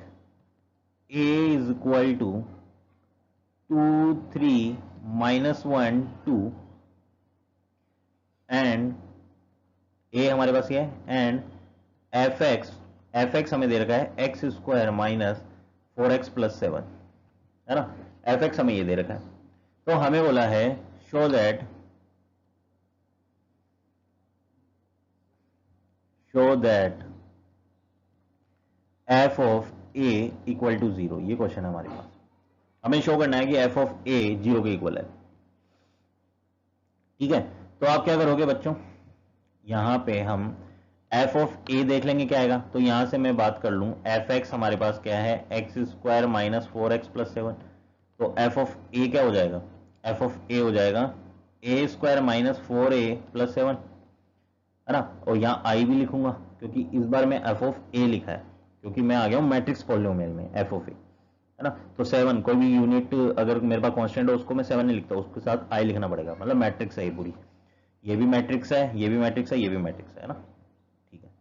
a is equal to 2 3 -1 2 and a हमारे पास ये है, एंड fx हमें दे रखा है x square minus 4x plus 7, है ना। fx हमें ये दे रखा है, तो हमें बोला है show that f of a equal to 0, ये क्वेश्चन है हमारे पास। हमें शो करना है कि f ऑफ a 0 के इक्वल है, ठीक है। तो आप क्या करोगे बच्चों, यहां पे हम एफ ऑफ ए देख लेंगे क्या आएगा, तो यहां से मैं बात कर लूं एफ एक्स हमारे पास क्या है, x square minus 4x plus 7, तो एफ ऑफ ए क्या हो जाएगा, एफ ऑफ ए हो जाएगा ए स्क्वायर माइनस 4a प्लस 7, है ना। और यहाँ आई भी लिखूंगा क्योंकि इस बार मैं एफ ऑफ ए लिखा है, क्योंकि मैं आ गया हूँ मैट्रिक्स पॉलिनोमियल में एफ ऑफ ए, है ना। तो 7 कोई भी यूनिट अगर मेरे पास कांस्टेंट है उसको मैं 7 नहीं लिखता, उसके साथ आई लिखना पड़ेगा, मतलब मैट्रिक्स है ये पूरी, ये भी मैट्रिक्स है, ये भी मैट्रिक्स है, ये भी मैट्रिक्स है ना। ठीक है,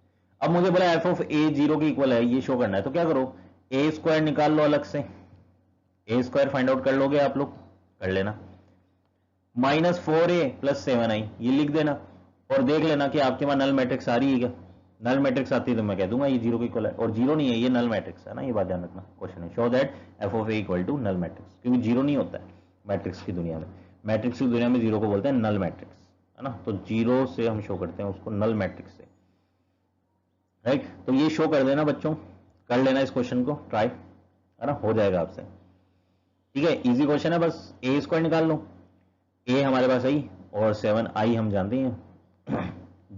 अब मुझे बोला एफ ऑफ ए 0 के इक्वल है, ये शो करना है, तो क्या करो, ए स्क्वायर निकाल लो अलग से, ए स्क्वायर फाइंड आउट कर लोगे आप लोग, कर लेना, माइनस 4a प्लस 7i ये लिख देना, और देख लेना कि आपके वहां नल मैट्रिक्स आ रही है क्या, नल मैट्रिक्स आती है तो मैं कह दूंगा ये 0 के इक्वल है, और 0 नहीं है ये नल मैट्रिक्स है ना, ये बात ध्यान रखना, क्वेश्चन है show that f of A equal to null matrix, क्योंकि 0 नहीं होता है मैट्रिक्स की दुनिया में, मैट्रिक्स की दुनिया में 0 को बोलते हैं नल मैट्रिक्स, है ना। तो 0 से हम शो करते हैं उसको नल मैट्रिक्स से, राइट। तो ये शो कर देना बच्चों, कर लेना इस क्वेश्चन को ट्राई, है ना, हो जाएगा आपसे। ठीक है, इजी क्वेश्चन है, बस ए स्क्वायर निकाल लो, ए हमारे पास आई और 7i हम जानते हैं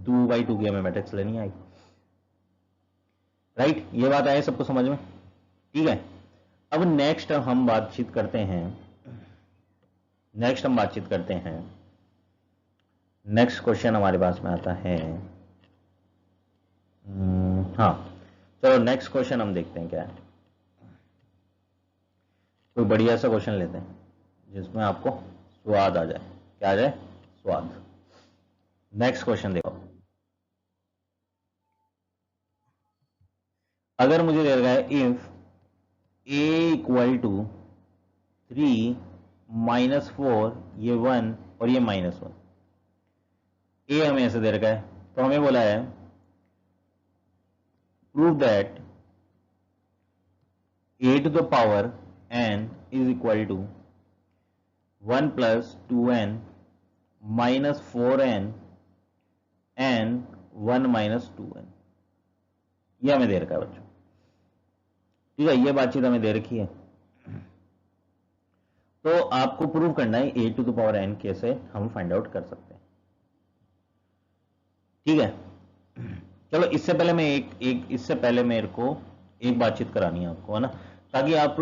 2/2 की हमें मैट्रिक्स लेनी आई, राइट। ये बात आए सबको समझ में, ठीक है। अब नेक्स्ट हम बातचीत करते हैं, नेक्स्ट क्वेश्चन हमारे पास में आता है, हाँ चलो नेक्स्ट क्वेश्चन हम देखते हैं क्या है, कोई बढ़िया सा क्वेश्चन लेते हैं जिसमें आपको स्वाद आ जाए, क्या आ जाए, स्वाद। नेक्स्ट क्वेश्चन देखो, अगर मुझे दे रखा है if a equal to 3 minus 4, ये 1 और ये -1, a हमें ऐसे दे रखा है, तो हमें बोला है prove that a to the power n is equal to 1 plus 2n minus 4n n 1 minus 2n, ये हमें दे रखा है बच्चों, ठीक है, ये बातचीत हमें दे रखी है। तो आपको प्रूव करना है a to the power n कैसे हम फाइंड आउट कर सकते हैं, ठीक है। चलो इससे पहले मैं इससे पहले मेरे को एक बातचीत करानी है आपको, है ना, ताकि आप,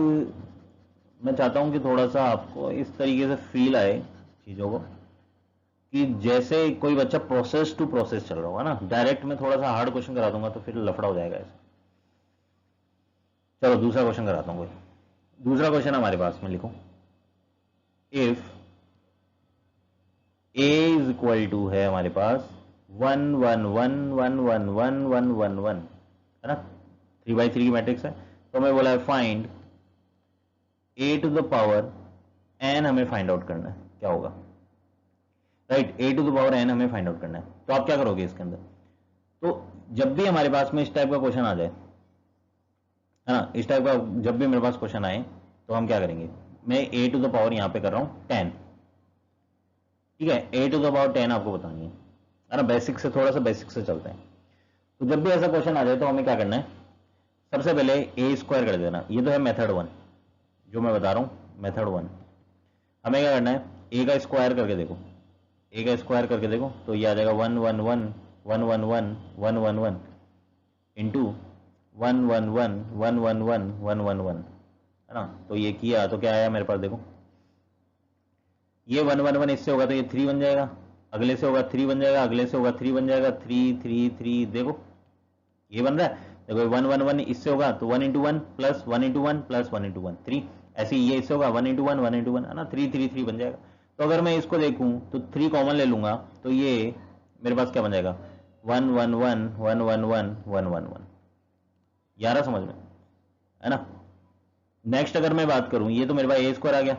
मैं चाहता हूं कि थोड़ा सा आपको इस तरीके से फील आए चीजों को कि जैसे कोई बच्चा प्रोसेस टू प्रोसेस चल रहा होगा ना, डायरेक्ट में थोड़ा सा हार्ड क्वेश्चन करा दूंगा तो फिर लफड़ा हो जाएगा ऐसे। चलो दूसरा क्वेश्चन कराता हूं, कोई दूसरा क्वेश्चन हमारे पास में लिखो, if a is equal to है हमारे पास 1 1 1 1 1 1 1 1 1, है ना, 3/3 की मैट्रिक्स है, तो हमें बोला है find a to the power n, हमें फाइंड आउट करना है क्या होगा, right, a to the power n हमें फाइंड आउट करना है। तो आप क्या करोगे इसके अंदर, तो जब भी हमारे पास में इस टाइप का क्वेश्चन आ जाए, है ना, इस टाइप का जब भी मेरे पास क्वेश्चन आए तो हम क्या करेंगे, मैं a टू द पावर यहां पे कर रहा हूं 10, ठीक है, a टू द पावर 10 आपको बतानी है ना, बेसिक से थोड़ा सा बेसिक से चलते हैं। तो जब भी ऐसा क्वेश्चन आ जाए तो हमें क्या करना है, सबसे पहले a स्क्वायर कर देना, ये तो है मेथड 1 जो मैं बता रहा हूं, मेथड 1। हमें क्या करना है, a का स्क्वायर करके देखो, a का स्क्वायर करके देखो, तो ये आ जाएगा 1 1 1 1 1 1 1 1 1 इंटू 1 1 1 1 1 1 1 1 1, है ना। तो ये किया तो क्या आया मेरे पास, देखो ये 1 1 1 इससे होगा तो ये 3 बन जाएगा, अगले से होगा 3 बन जाएगा, अगले से होगा 3 बन जाएगा, 3 3 3, देखो ये बन रहा है, देखो 1 1 1 इससे होगा तो 1 into 1 plus 1 into 1 plus 1 into 1 3, ऐसे ही ये इससे होगा 1 इंटू 1 1 इंटू 1, है ना, 3 3 3 बन जाएगा। तो अगर मैं इसको देखूं तो 3 कॉमन ले लूंगा तो ये मेरे पास क्या बन जाएगा, 1 1 1 1 1 1 1 1 1, यारा समझ में, है ना। नेक्स्ट अगर मैं बात करूं, ये तो मेरे पास ए स्क्वायर आ गया,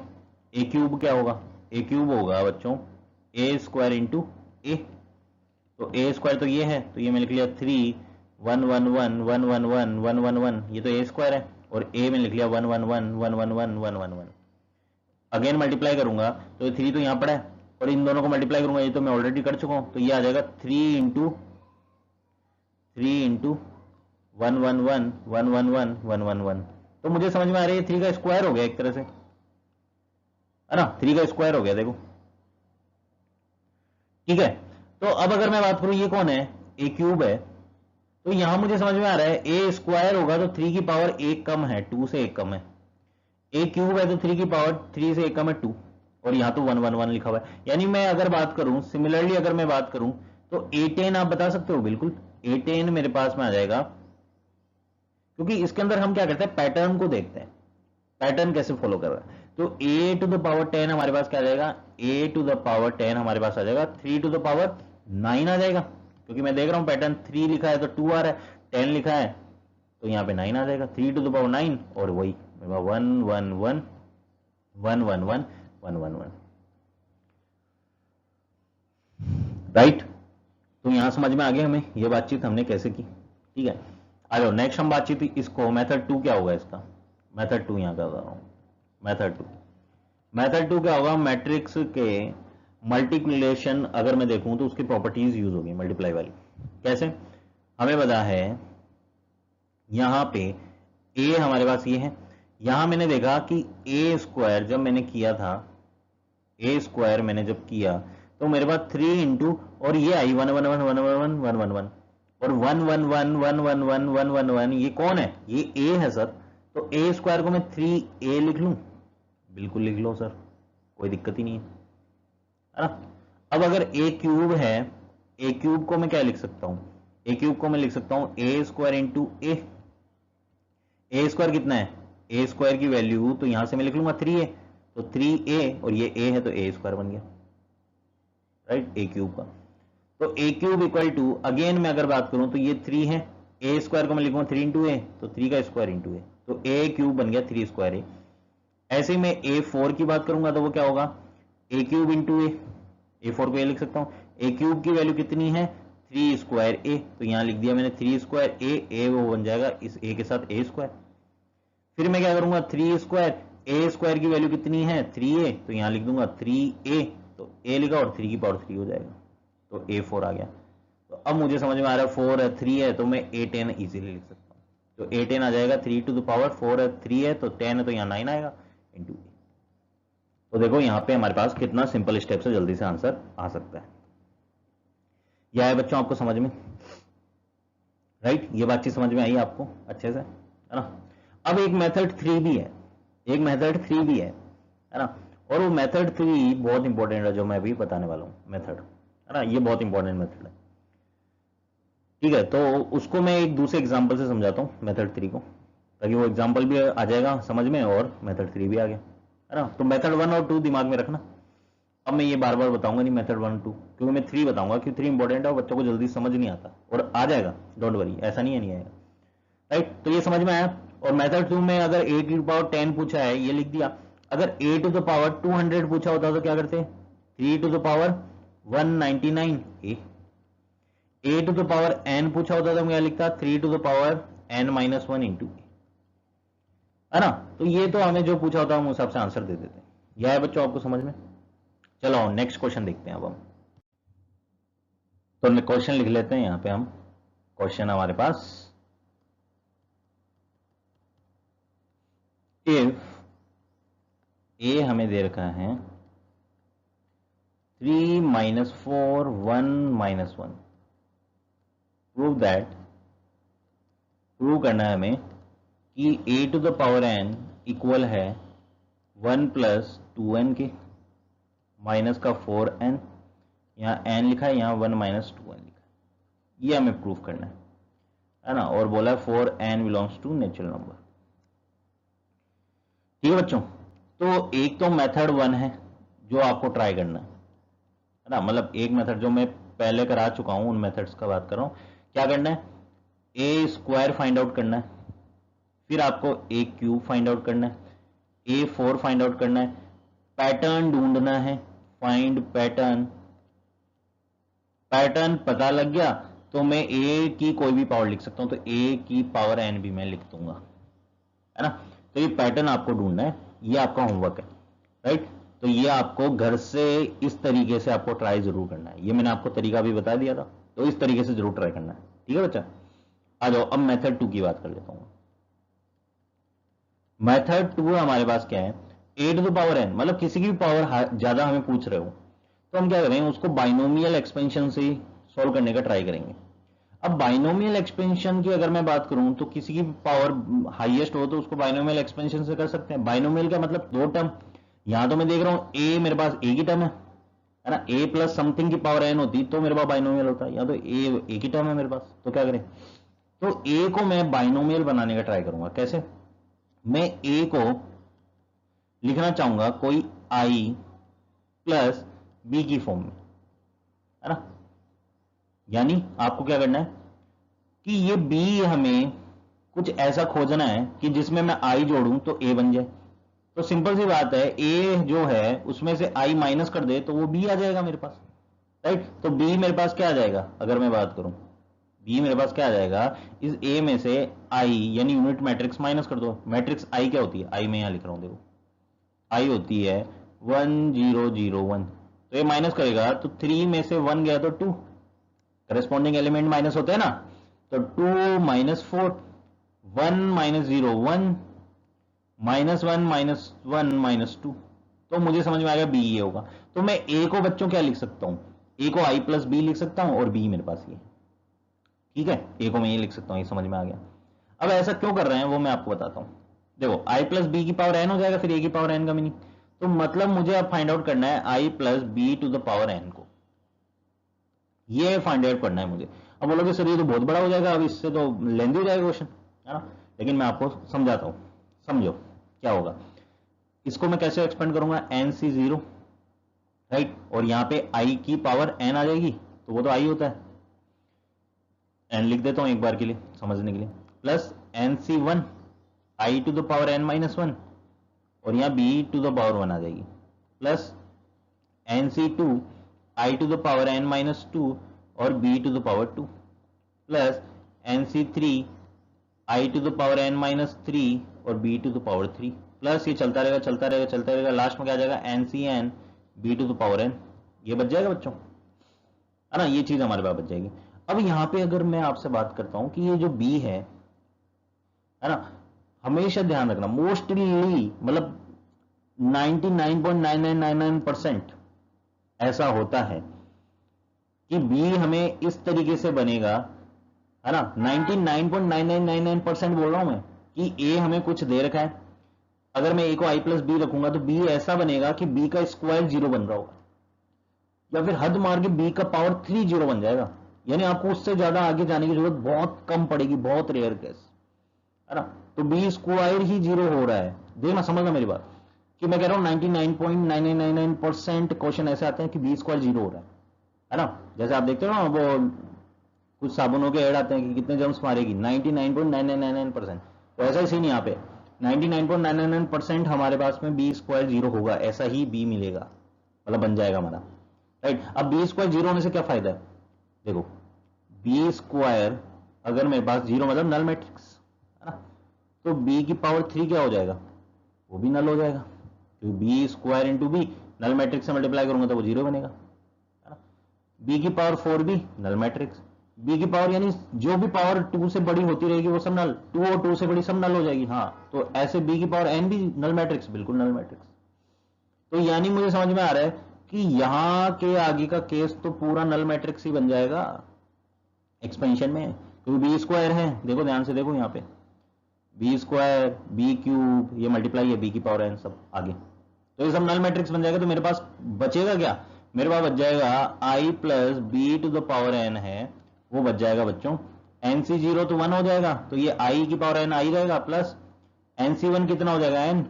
ए क्यूब क्या होगा, ए क्यूब होगा बच्चों ए स्क्वायर इंटू ए, तो ए स्क्वायर तो ये है, तो ये मैंने लिख लिया 3 1 1 1 1 1 1 1 1 1, ये तो ए स्क्वायर है, और ए में लिख लिया 1 1 1 1 1 1 1 1 1। अगेन मल्टीप्लाई करूंगा तो ये 3 तो यहां पड़ा है, और इन दोनों को मल्टीप्लाई करूंगा, ये तो मैं ऑलरेडी कर चुका हूं, तो ये आ जाएगा 3 इंटू 1 1 1 1 1 1 1 1 1। तो मुझे समझ में आ रही है 3 का स्क्वायर हो गया एक तरह से, है ना, 3 का स्क्वायर हो गया, देखो ठीक है। तो अब अगर मैं बात करूं ये कौन है, ए क्यूब है, तो यहां मुझे समझ में आ रहा है ए स्क्वायर होगा तो 3 की पावर 1 कम है, 2 से 1 कम है। ए क्यूब है तो 3 की पावर 3 से 1 कम है 2, और यहां तो 1 1 1 लिखा हुआ है। यानी मैं अगर बात करूं, सिमिलरली अगर मैं बात करूं तो A10 आप बता सकते हो, बिल्कुल A10 मेरे पास में आ जाएगा, क्योंकि इसके अंदर हम क्या करते हैं, पैटर्न को देखते हैं, पैटर्न कैसे फॉलो कर रहा है। तो a टू द पावर 10 हमारे पास क्या आ जाएगा, a टू द पावर 10 हमारे पास आ जाएगा 3 टू द पावर 9 आ जाएगा, क्योंकि मैं देख रहा हूं पैटर्न 3 लिखा है तो 2 आ रहा है, 10 लिखा है तो यहां पे 9 आ जाएगा, 3 टू द पावर 9 और वही 1 1 1 1 1 1 1 1 1, राइट। तो यहां समझ में आ गया हमें ये बातचीत हमने कैसे की, ठीक है। आ जाओ नेक्स्ट हम बातचीत इसको, मेथड 2 क्या होगा इसका, मेथड 2 यहां कर रहा हूं, मेथड 2 क्या होगा, मैट्रिक्स के मल्टीप्लिकेशन अगर मैं देखूं तो उसकी प्रॉपर्टीज यूज होगी मल्टीप्लाई वाली। कैसे, हमें पता है यहां पे ए हमारे पास ये है, यहां मैंने देखा कि ए स्क्वायर जब मैंने किया था, ए स्क्वायर मैंने जब किया तो मेरे पास 3 इंटू और ये आई 1 1 1 1 1 1 1 1 और 1 1 1 1 1 1 1 1 1, ये कौन है, ये ए है सर। तो ए स्क्वायर को मैं 3a लिख लूं, बिल्कुल लिख लो सर, कोई दिक्कत ही नहीं है ना। अब अगर ए क्यूब है, ए क्यूब को मैं क्या लिख सकता हूं, ए क्यूब को मैं लिख सकता हूं a square into A square कितना है, ए स्क्वायर की वैल्यू तो यहां से मैं लिख लूंगा 3a, तो 3a और ये a है तो a स्क्वायर बन गया, राइट, ए क्यूब का। तो ए क्यूब इक्वल टू, अगेन मैं अगर बात करूं तो ये 3 है, ए स्क्वायर को मैं लिखूंगा 3 इंटू ए, तो 3 का स्क्वायर इंटू ए, तो ए क्यूब बन गया 3 स्क्वायर ए। ऐसे ही मैं A4 की बात करूंगा तो वो क्या होगा, ए क्यूब इंटू ए, A4 को ये लिख सकता हूं, ए क्यूब की वैल्यू कितनी है 3 स्क्वायर ए, तो यहां लिख दिया मैंने 3 स्क्वायर ए वो बन जाएगा इस ए के साथ ए स्क्वायर। फिर मैं क्या करूंगा 3 स्क्वायर, ए स्क्वायर की वैल्यू कितनी है 3a, तो यहां लिख दूंगा 3a, तो a लिखा और 3 की पावर 3 हो जाएगा, तो A4 आ गया। तो अब मुझे समझ में आ रहा है 4 है 3 है, तो मैं A10 इजीली लिख सकता हूं, तो A10 आ जाएगा 3 टू द पावर 4 है 3 है तो 10 है तो यहां 9 आएगा इंटू ए। तो देखो यहां पे हमारे पास कितना सिंपल स्टेप से जल्दी से आंसर आ सकता है। यह है बच्चों आपको समझ में, राइट, ये बातचीत समझ में आई आपको अच्छे से, है ना। अब एक मेथड 3 भी है, एक मेथड 3 भी है ना, और वो मेथड 3 बहुत इंपॉर्टेंट है जो मैं अभी बताने वाला हूं मेथड, है ना, ये बहुत इंपॉर्टेंट मेथड है, ठीक है। तो उसको मैं एक दूसरे एग्जांपल से समझाता हूं मेथड 3 को, ताकि वो एग्जांपल भी आ जाएगा समझ में और मेथड 3 भी आ गया, है ना। तो मेथड 1 और 2 दिमाग में रखना। अब मैं ये बार बार बताऊंगा नहीं मेथड 1 2, क्योंकि मैं 3 बताऊंगा, क्योंकि 3 इंपॉर्टेंट है और बच्चों को जल्दी समझ नहीं आता, और आ जाएगा डोंट वरी, ऐसा नहीं है नहीं आएगा, राइट। तो ये समझ में आया। और मेथड 2 में अगर a टू द पावर 10 पूछा है, ये लिख दिया। अगर a टू द पावर 200 पूछा होता तो क्या करते, 3 to the power 199 a to the power n पूछा होता तो मैं क्या लिखता 3 to the power n-1 into A, है ना। तो ये तो हमें जो पूछा होता हम उस हिसाब से आंसर दे देते हैं। यह है बच्चों आपको समझ में। चलो नेक्स्ट क्वेश्चन देखते हैं अब हम। तो क्वेश्चन लिख लेते हैं यहां पे हम। क्वेश्चन हमारे पास, इफ ए हमें दे रखा है 3 - 4 1 - 1, प्रूव दैट, प्रूव करना है हमें कि a to the power n equal है 1 + 2n के, माइनस का 4n, यहाँ n लिखा है, यहाँ 1 - 2n लिखा है, ये हमें प्रूफ करना है ना। और बोला 4n belongs to natural number, ठीक है बच्चों। तो एक तो मेथड 1 है जो आपको ट्राई करना है ना, मतलब एक मेथड जो मैं पहले करा चुका हूं उन मेथड्स का बात कर रहा हूं। क्या करना है, ए स्क्वायर फाइंड आउट करना है, फिर आपको ए क्यूब फाइंड आउट करना है, A4 फाइंड आउट करना है, पैटर्न ढूंढना है, फाइंड पैटर्न, पैटर्न पता लग गया तो मैं a की कोई भी पावर लिख सकता हूं, तो a की पावर n भी मैं लिख दूंगा, है ना। तो ये पैटर्न आपको ढूंढना है, ये आपका होमवर्क है, राइट। तो ये आपको घर से इस तरीके से आपको ट्राई जरूर करना है, ये मैंने आपको तरीका भी बता दिया था, तो इस तरीके से जरूर ट्राई करना है, ठीक है बच्चा। आ जाओ अब मेथड 2 की बात कर लेता हूं। मेथड 2 हमारे पास क्या है, a to the power n, मतलब किसी की भी पावर ज्यादा हमें पूछ रहे हो तो हम क्या करेंगे, उसको बाइनोमियल एक्सपेंशन से सॉल्व करने का ट्राई करेंगे। अब बाइनोमियल एक्सपेंशन की अगर मैं बात करूं तो किसी की पावर हाईएस्ट हो तो उसको बाइनोमियल एक्सपेंशन से कर सकते हैं। बाइनोमियल का मतलब दो टर्म, यहां तो मैं देख रहा हूं ए मेरे पास ए की टर्म है ना, ए प्लस समथिंग की पावर एन होती तो मेरे पास बाइनोमियल होता है, या तो ए की टर्म है मेरे पास, तो क्या करें, तो ए को मैं बाइनोमियल बनाने का ट्राई करूंगा। कैसे, मैं ए को लिखना चाहूंगा कोई आई प्लस बी की फॉर्म में, है ना। यानी आपको क्या करना है कि ये बी हमें कुछ ऐसा खोजना है कि जिसमें मैं आई जोड़ूं तो ए बन जाए। तो सिंपल सी बात है, ए जो है उसमें से आई माइनस कर दे तो वो बी आ जाएगा मेरे पास, राइट। तो बी मेरे पास क्या आ जाएगा, अगर मैं बात करूं बी मेरे पास क्या आ जाएगा, इस ए में से आई यानी यूनिट मैट्रिक्स माइनस कर दो। मैट्रिक्स आई क्या होती है, आई में यहां लिख रहा हूं, देखो आई होती है 1 0 0 1, तो ये माइनस करेगा तो 3 में से 1 गया तो 2, करेस्पॉन्डिंग एलिमेंट माइनस होते हैं ना, तो 2 minus 4, 1 minus 0 1, minus 1 minus 1 minus 2, तो मुझे समझ में आ गया बी ये होगा। तो मैं ए को बच्चों क्या लिख सकता हूं, ए को आई प्लस बी लिख सकता हूं और बी मेरे पास ये, ठीक है, ए को मैं ये लिख सकता हूं, ये समझ में आ गया। अब ऐसा क्यों कर रहे हैं वो मैं आपको बताता हूं। देखो आई प्लस बी की पावर एन हो जाएगा, फिर ए की पावर एन का मीनिंग, तो मतलब मुझे अब फाइंड आउट करना है I plus B to the power N को, ये फाइंड आउट करना है मुझे। अब बोलोगे सर ये तो बहुत बड़ा हो जाएगा, अब इससे तो लेंदी हो जाएगा क्वेश्चन, है ना, लेकिन मैं आपको समझाता हूं, समझो क्या होगा। इसको मैं कैसे एक्सपेंड करूंगा, एन सी जीरो, राइट, और यहां पे आई की पावर एन आ जाएगी, तो वो तो आई होता है, एन लिख देता हूं एक बार के लिए समझने के लिए, plus N C one I to the power N minus one, और यहां B to the power one आ जाएगी, plus N C two I to the power N minus two और B to the power two, plus N C three I to the power N minus three और B to the power three, plus ये चलता रहेगा चलता रहेगा चलता रहेगा, लास्ट में क्या आ जाएगा n C n B to the power n, ये बच जाएगा बच्चों, है ना, ये चीज हमारे पास बच जाएगी। अब यहां पे अगर मैं आपसे बात करता हूं कि ये जो बी है ना, हमेशा ध्यान रखना, मोस्टली मतलब 99.9999% ऐसा होता है कि बी हमें इस तरीके से बनेगा, है ना, 99.9999% बोल रहा हूं मैं कि ए हमें कुछ दे रखा है, अगर मैं ए को आई प्लस बी रखूंगा तो बी ऐसा बनेगा कि बी का स्क्वायर जीरो बन रहा होगा, या फिर हद मार के बी का पावर 3 जीरो बन जाएगा, यानी आपको उससे ज्यादा आगे जाने की जरूरत बहुत कम पड़ेगी, बहुत रेयर केस, है ना। तो बी स्क्वायर ही जीरो हो रहा है, देखना समझना मेरी बात कि मैं कह रहा हूं 99.9999% क्वेश्चन ऐसे आते हैं कि बी स्क्वायर जीरो हो रहा है ना। जैसे आप देखते हो ना वो कुछ साबुनों के ऐड आते हैं कि कितने जर्म्स मारेगी, 99.9999%, तो ऐसा ही सीन यहाँ पे 99.99% हमारे पास में बी स्क्वायर जीरो होगा, ऐसा ही बी मिलेगा, मतलब बन जाएगा हमारा, राइट। अब बी स्क्वायर जीरो होने से क्या फायदा है, देखो बी स्क्वायर अगर मेरे पास जीरो मतलब नल मैट्रिक्स, है ना, तो बी की पावर 3 क्या हो जाएगा, वो भी नल हो जाएगा, क्योंकि B square into B null matrix से मल्टीप्लाई करूंगा तो वो जीरो बनेगा, है ना। बी की पावर 4 भी नल मैट्रिक्स, बी की पावर यानी जो भी पावर 2 से बड़ी होती रहेगी वो सब नल, 2 और 2 से बड़ी सब नल हो जाएगी, हाँ, तो ऐसे बी की पावर एन भी नल मैट्रिक्स, बिल्कुल नल मैट्रिक्स। तो यानी मुझे समझ में आ रहा है कि यहां के आगे का केस तो पूरा नल मैट्रिक्स ही बन जाएगा एक्सपेंशन में, क्योंकि बी स्क्वायर है, देखो ध्यान से देखो यहाँ पे बी स्क्वायर बी क्यूब ये मल्टीप्लाई है बी की पावर एन सब आगे, तो ये सब नल मैट्रिक्स बन जाएगा। तो मेरे पास बचेगा क्या, मेरे पास बच जाएगा I plus B to the power N है, वो बच जाएगा बच्चों एन सी जीरो तो 1 हो जाएगा, तो ये आई की पावर एन आई रहेगा, प्लस एन सी वन कितना हो जाएगा एन,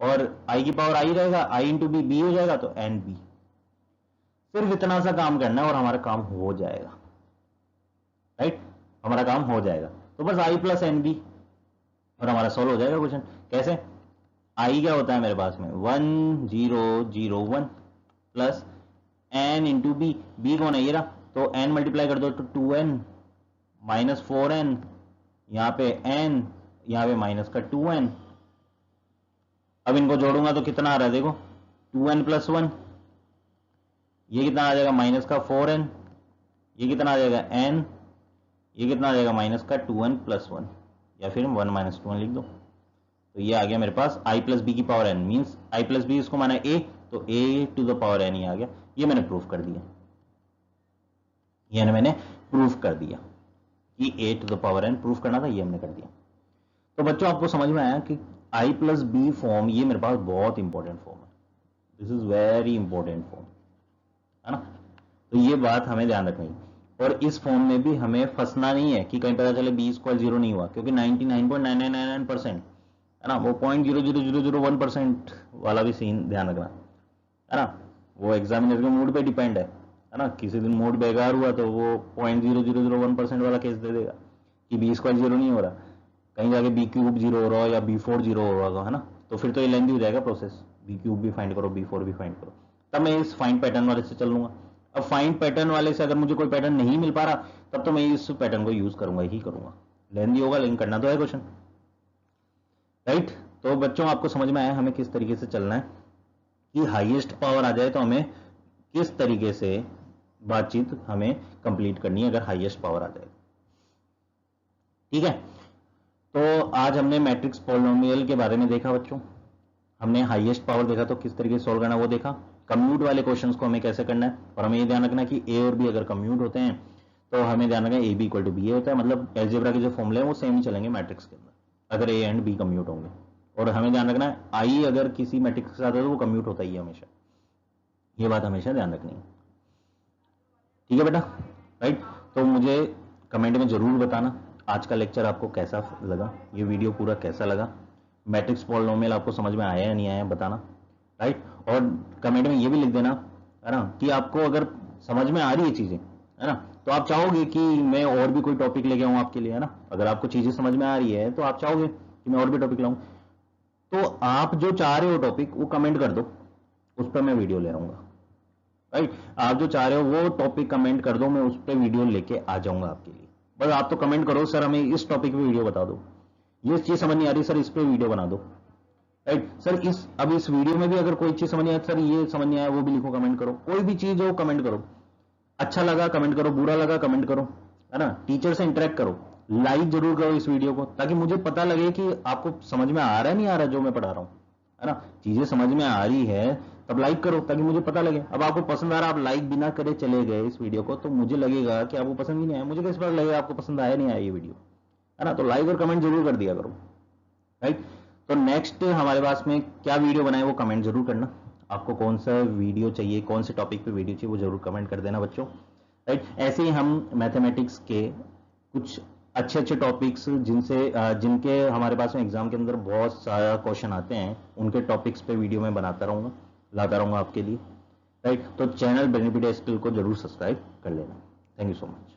और आई की पावर आई रहेगा, आई इंटू बी बी हो जाएगा, तो एन बी। सिर्फ इतना सा काम करना है और हमारा काम हो जाएगा, राइट, हमारा काम हो जाएगा। तो बस आई प्लस एन बी और हमारा सॉल्व हो जाएगा क्वेश्चन। कैसे, आई क्या होता है मेरे पास में 1 0 0 1 plus n into B, B कौन है ये रहा, तो एन मल्टीप्लाई कर दो तो 2n माइनस 4n, यहां पे n, यहां पे माइनस का 2n, अब इनको जोड़ूंगा तो कितना आ रहा है देखो 2n प्लस 1, ये कितना आ जाएगा माइनस का 4n, ये कितना आ जाएगा n, ये कितना आ जाएगा माइनस का 2n प्लस 1, या फिर 1 माइनस 2n लिख दो, तो ये आ गया मेरे पास आई प्लस बी की power n, means I plus B इसको माना ए, तो A to the power n ही आ गया, ये मैंने प्रूफ कर दिया, ये मैंने प्रूफ कर दिया, कि a to the power n proof करना था, ये हमने कर दिया। तो बच्चों आपको समझ में आया कि i प्लस बी फॉर्म ये मेरे पास बहुत इंपॉर्टेंट फॉर्म है, this is very important form, है ना। तो ये बात हमें ध्यान रखनी है, और इस फॉर्म में भी हमें फंसना नहीं है कि कहीं पता चले बी स्क्वायर 0 नहीं हुआ, क्योंकि 99.9999% है ना, वो 0.00001% वाला भी सीन ध्यान रखना, है ना। वो एग्जामिनर के मूड पे डिपेंड है ना। किसी दिन मूड बेकार हुआ तो वो 0.0001% वाला केस दे देगा कि बी स्क्वायर 0 नहीं हो रहा, कहीं जाके बी क्यूब 0 हो रहा हो या b4 0 हो रहा होगा, है ना। तो फिर तो ये लेंथी हो जाएगा प्रोसेस, बी क्यूब भी फाइंड करो, b4 भी फाइंड करो, तब मैं इस फाइंड पैटर्न वाले से चल लूंगा। अब फाइंड पैटर्न वाले से अगर मुझे कोई पैटर्न नहीं मिल पा रहा, तब तो मैं इस पैटर्न को यूज करूंगा ही करूंगा, लेंथी होगा लेकिन करना तो है क्वेश्चन, राइट। तो बच्चों आपको समझ में आया हमें किस तरीके से चलना है, कि हाईएस्ट पावर आ जाए तो हमें किस तरीके से बातचीत हमें कंप्लीट करनी है अगर हाईएस्ट पावर आ जाए, ठीक है। तो आज हमने मैट्रिक्स पॉलिनोमियल के बारे में देखा बच्चों, हमने हाईएस्ट पावर देखा तो किस तरीके से सॉल्व करना वो देखा, कम्यूट वाले क्वेश्चंस को हमें कैसे करना है, और हमें ये ध्यान रखना कि ए और बी अगर कम्यूट होते हैं तो हमें ध्यान रखना A B equal to B होता है, मतलब अलजेब्रा के जो फॉर्मूले हैं वो सेम ही चलेंगे मैट्रिक्स के अंदर अगर ए एंड बी कम्यूट होंगे। और हमें ध्यान रखना है आई अगर किसी मैट्रिक्स के साथ है तो वो कम्यूट होता ही है हमेशा, ये बात हमेशा ध्यान रखनी है, ठीक है बेटा, राइट। तो मुझे कमेंट में जरूर बताना आज का लेक्चर आपको कैसा लगा, ये वीडियो पूरा कैसा लगा, मैट्रिक्स पॉलिनोमियल आपको समझ में आया या नहीं आया बताना, राइट। और कमेंट में ये भी लिख देना, है ना, कि आपको अगर समझ में आ रही है चीजें, है ना, तो आप चाहोगे कि मैं और भी कोई टॉपिक लेके आऊं आपके लिए, है ना। अगर आपको चीजें समझ में आ रही है तो आप चाहोगे कि मैं और भी टॉपिक लाऊं, तो आप जो चाह रहे हो टॉपिक वो कमेंट कर दो, उस पर मैं वीडियो ले रहूंगा, राइट। आप जो चाह रहे हो वो टॉपिक कमेंट कर दो, मैं उस पर वीडियो लेके आ जाऊंगा आपके लिए। बस आप तो कमेंट करो सर हमें इस टॉपिक पे वीडियो बता दो, ये चीज समझ नहीं आ रही सर इस पे वीडियो बना दो, राइट। सर अब इस वीडियो में भी अगर कोई चीज समझ नहीं आया, सर ये समझ नहीं आया, वो भी लिखो, कमेंट करो, कोई भी चीज हो कमेंट करो, अच्छा लगा कमेंट करो, बुरा लगा कमेंट करो, है ना। टीचर से इंटरेक्ट करो, लाइक जरूर करो इस वीडियो को, ताकि मुझे पता लगे कि आपको समझ में आ रहा है नहीं आ रहा जो मैं पढ़ा रहा हूं, है ना। चीजें समझ में आ रही है तब लाइक करो ताकि मुझे पता लगे। अब आपको पसंद आ रहा, आप लाइक बिना करे चले गए इस वीडियो को, तो मुझे लगेगा कि आपको पसंद ही नहीं आया, मुझे कैसे पता लगेगा आपको पसंद आया नहीं आया ये वीडियो, है ना। तो लाइक और कमेंट जरूर कर दिया करो, राइट। तो नेक्स्ट हमारे पास में क्या वीडियो बनाए वो कमेंट जरूर करना, आपको कौन सा वीडियो चाहिए, कौन से टॉपिक पे वीडियो चाहिए वो जरूर कमेंट कर देना बच्चों, राइट। ऐसे ही हम मैथमेटिक्स के कुछ अच्छे अच्छे टॉपिक्स जिनके हमारे पास में एग्जाम के अंदर बहुत सारा क्वेश्चन आते हैं, उनके टॉपिक्स पे वीडियो मैं बनाता रहूंगा, लाता रहूंगा आपके लिए, राइट। तो चैनल ब्रेनीपीडिया स्किल को जरूर सब्सक्राइब कर लेना। Thank you so much.